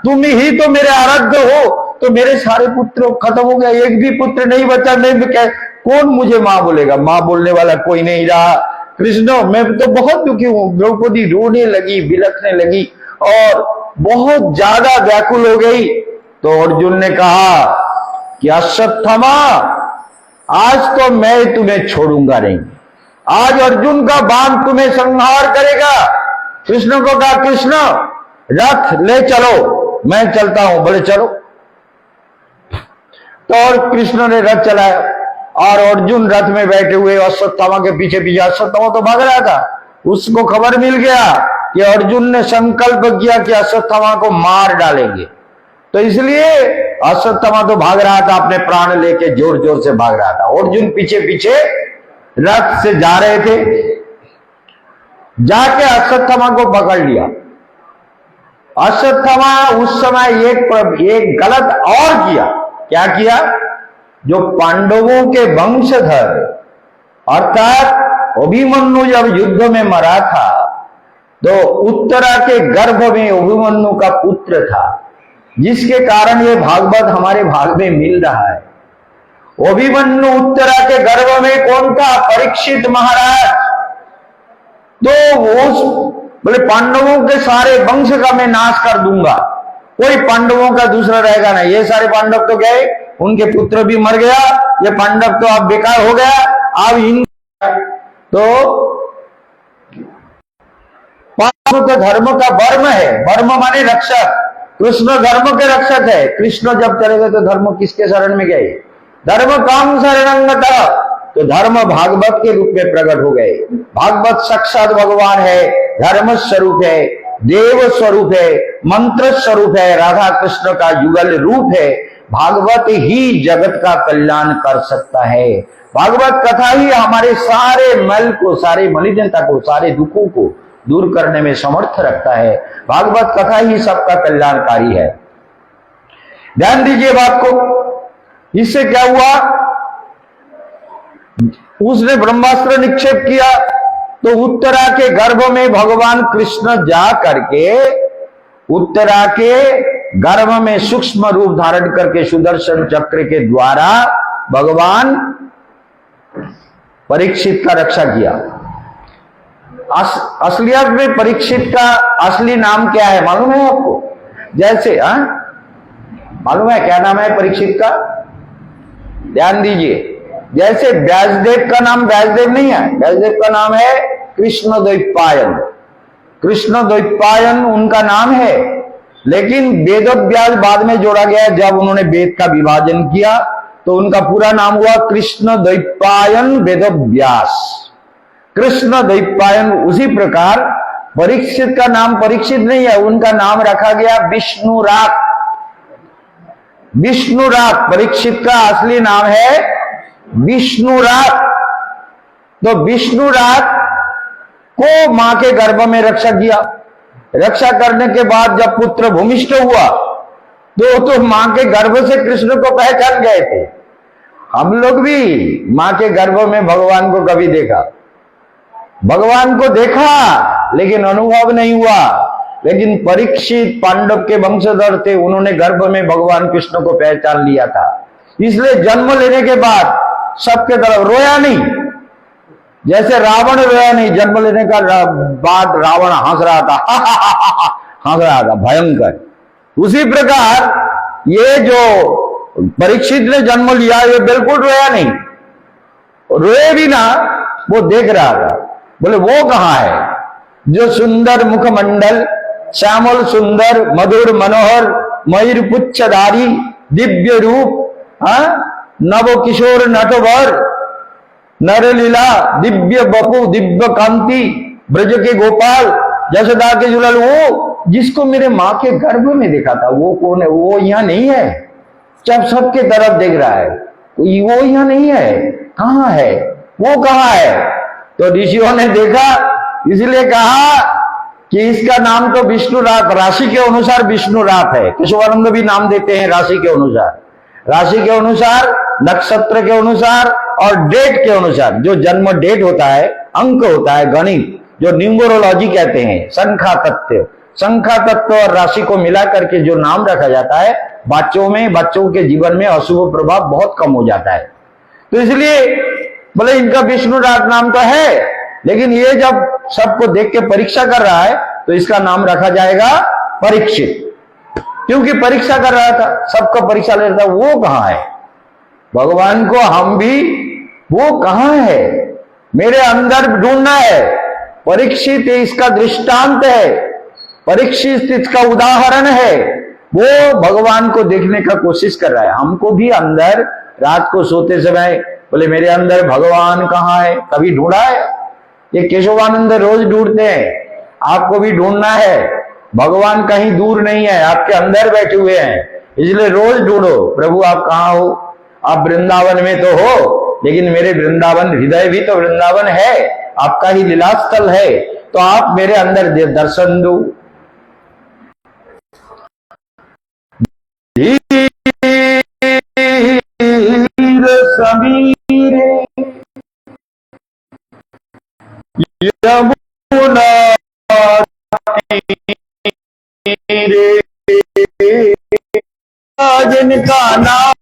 तुम ही तो मेरे आराध्य हो। तो मेरे सारे पुत्र खत्म हो गए, एक भी पुत्र नहीं बचा, नहीं कौन मुझे मां बोलेगा, मां बोलने वाला कोई नहीं रहा। कृष्ण मैं तो बहुत दुखी हूं। द्रौपदी रोने लगी, बिलखने लगी और बहुत ज्यादा व्याकुल हो गई। तो अर्जुन ने कहा कि अश्वत्थामा आज तो मैं तुम्हें छोड़ूंगा नहीं, आज अर्जुन का बाण तुम्हें संहार करेगा। कृष्ण को कहा कृष्ण रथ ले चलो, मैं चलता हूं। बोले चलो। तो और कृष्ण ने रथ चलाया और अर्जुन रथ में बैठे हुए अश्वत्थामा के पीछे पीछे। अश्वत्थामा तो भाग रहा था, उसको खबर मिल गया कि अर्जुन ने संकल्प किया कि अश्वत्थामा को मार डालेंगे, तो इसलिए अश्वत्थामा तो भाग रहा था, अपने प्राण लेके जोर जोर से भाग रहा था। अर्जुन पीछे पीछे रथ से जा रहे थे, जाके अश्वत्थामा को पकड़ लिया। अश्वत्थामा उस समय एक गलत और किया। क्या किया? जो पांडवों के वंशधर अर्थात अभिमन्यु जब युद्ध में मरा था, तो उत्तरा के गर्भ में अभिमन्यु का पुत्र था, जिसके कारण ये भागवत हमारे भाग में मिल रहा है। अभिमन्यु उत्तरा के गर्भ में कौन था? परीक्षित महाराज। तो वो बोले पांडवों के सारे वंश का मैं नाश कर दूंगा, कोई पांडवों का दूसरा रहेगा ना। ये सारे पांडव तो गए, उनके पुत्र भी मर गया, ये पांडव तो अब बेकार हो गया। अब इन तो धर्म का वर्म है, वर्म माने रक्षक। कृष्ण धर्म के रक्षक है। कृष्ण जब चले गए तो धर्म किसके शरण में गए? धर्म काम शरणंगतः, तो धर्म भागवत के रूप में प्रकट हो गए। भागवत साक्षात भगवान है, धर्म स्वरूप है, देव स्वरूप है, मंत्र स्वरूप है, राधा कृष्ण का युगल रूप है। भागवत ही जगत का कल्याण कर सकता है। भागवत कथा ही हमारे सारे मल को, सारे मलिनता को, सारे दुखों को दूर करने में समर्थ रखता है। भागवत कथा ही सबका कल्याणकारी है। ध्यान दीजिए बात को। इससे क्या हुआ? उसने ब्रह्मास्त्र निक्षेप किया तो उत्तरा के गर्भ में भगवान कृष्ण जा करके उत्तरा के गर्भ में सूक्ष्म रूप धारण करके सुदर्शन चक्र के द्वारा भगवान परीक्षित का रक्षा किया। असलियत में परीक्षित का असली नाम क्या है मालूम है आपको? जैसे मालूम है क्या नाम है परीक्षित का? ध्यान दीजिए। जैसे व्यासदेव का नाम व्यासदेव नहीं है, व्यासदेव का नाम है कृष्ण द्वैपायन। कृष्ण द्वैपायन उनका नाम है, लेकिन वेदव्यास बाद में जोड़ा गया। जब उन्होंने वेद का विभाजन किया तो उनका पूरा नाम हुआ कृष्ण द्वैपायन वेदव्यास। कृष्ण द्वैपायन। उसी प्रकार परीक्षित का नाम परीक्षित नहीं है, उनका नाम रखा गया विष्णुरात। विष्णुरात परीक्षित का असली नाम है विष्णुरात। तो विष्णुरात को मां के गर्भ में रक्षा किया। रक्षा करने के बाद जब पुत्र भूमिष्ठ हुआ तो मां के गर्भ से कृष्ण को पहचान गए थे। हम लोग भी मां के गर्भ में भगवान को कभी देखा, भगवान को देखा लेकिन अनुभव नहीं हुआ। लेकिन परीक्षित पांडव के वंशधर थे, उन्होंने गर्भ में भगवान कृष्ण को पहचान लिया था। इसलिए जन्म लेने के बाद सबके तरफ रोया नहीं, जैसे रावण रोया नहीं। जन्म लेने का बाद रावण हंस रहा था, हंस रहा था भयंकर। उसी प्रकार ये जो परीक्षित ने जन्म लिया, ये बिल्कुल रोया नहीं, रोए भी ना, वो देख रहा था। बोले वो कहां है जो सुंदर मुखमंडल, श्यामल सुंदर, मधुर मनोहर, मयूर पुच्छधारी, दिव्य रूप, नव किशोर नटवर, नरलीला, दिव्य बपु, दिव्य कांति, ब्रज के गोपाल, यशोदा के झूलल, वो जिसको मेरे माँ के गर्भ में देखा था, वो कौन है? वो यहाँ नहीं है। जब सबके तरफ देख रहा है, वो यहाँ नहीं है, कहाँ है? वो कहाँ है? तो ऋषियों ने देखा, इसलिए कहा कि इसका नाम तो विष्णु रात, राशि के अनुसार विष्णु रात है। केशवानंद भी नाम देते हैं राशि के अनुसार, राशि के अनुसार, नक्षत्र के अनुसार और डेट के अनुसार। जो जन्म डेट होता है, अंक होता है, गणित जो न्यूमरोलॉजी कहते हैं, संख्या तत्व, संख्या तत्व और राशि को मिला करके जो नाम रखा जाता है, बच्चों के जीवन में अशुभ प्रभाव बहुत कम हो जाता है। तो इसलिए बोले इनका विष्णु रात नाम तो है, लेकिन ये जब सबको देख के परीक्षा कर रहा है तो इसका नाम रखा जाएगा परीक्षित, क्योंकि परीक्षा कर रहा था, सबका परीक्षा ले रहा था। वो कहां है? भगवान को हम भी, वो कहां है? मेरे अंदर ढूंढना है। परीक्षित इसका दृष्टांत है, परीक्षित इसका उदाहरण है। वो भगवान को देखने का कोशिश कर रहा है। हमको भी अंदर रात को सोते समय बोले मेरे अंदर भगवान कहाँ है? कभी ढूंढा है? ये केशवानंद रोज ढूंढते हैं, आपको भी ढूंढना है। भगवान कहीं दूर नहीं है, आपके अंदर बैठे हुए हैं, इसलिए रोज ढूंढो, प्रभु आप कहाँ हो? आप वृंदावन में तो हो, लेकिन मेरे वृंदावन, हृदय भी तो वृंदावन है, आपका ही लीलास्थल है, तो आप मेरे अंदर दर्शन दो। समीरे यमुना जिनका नाम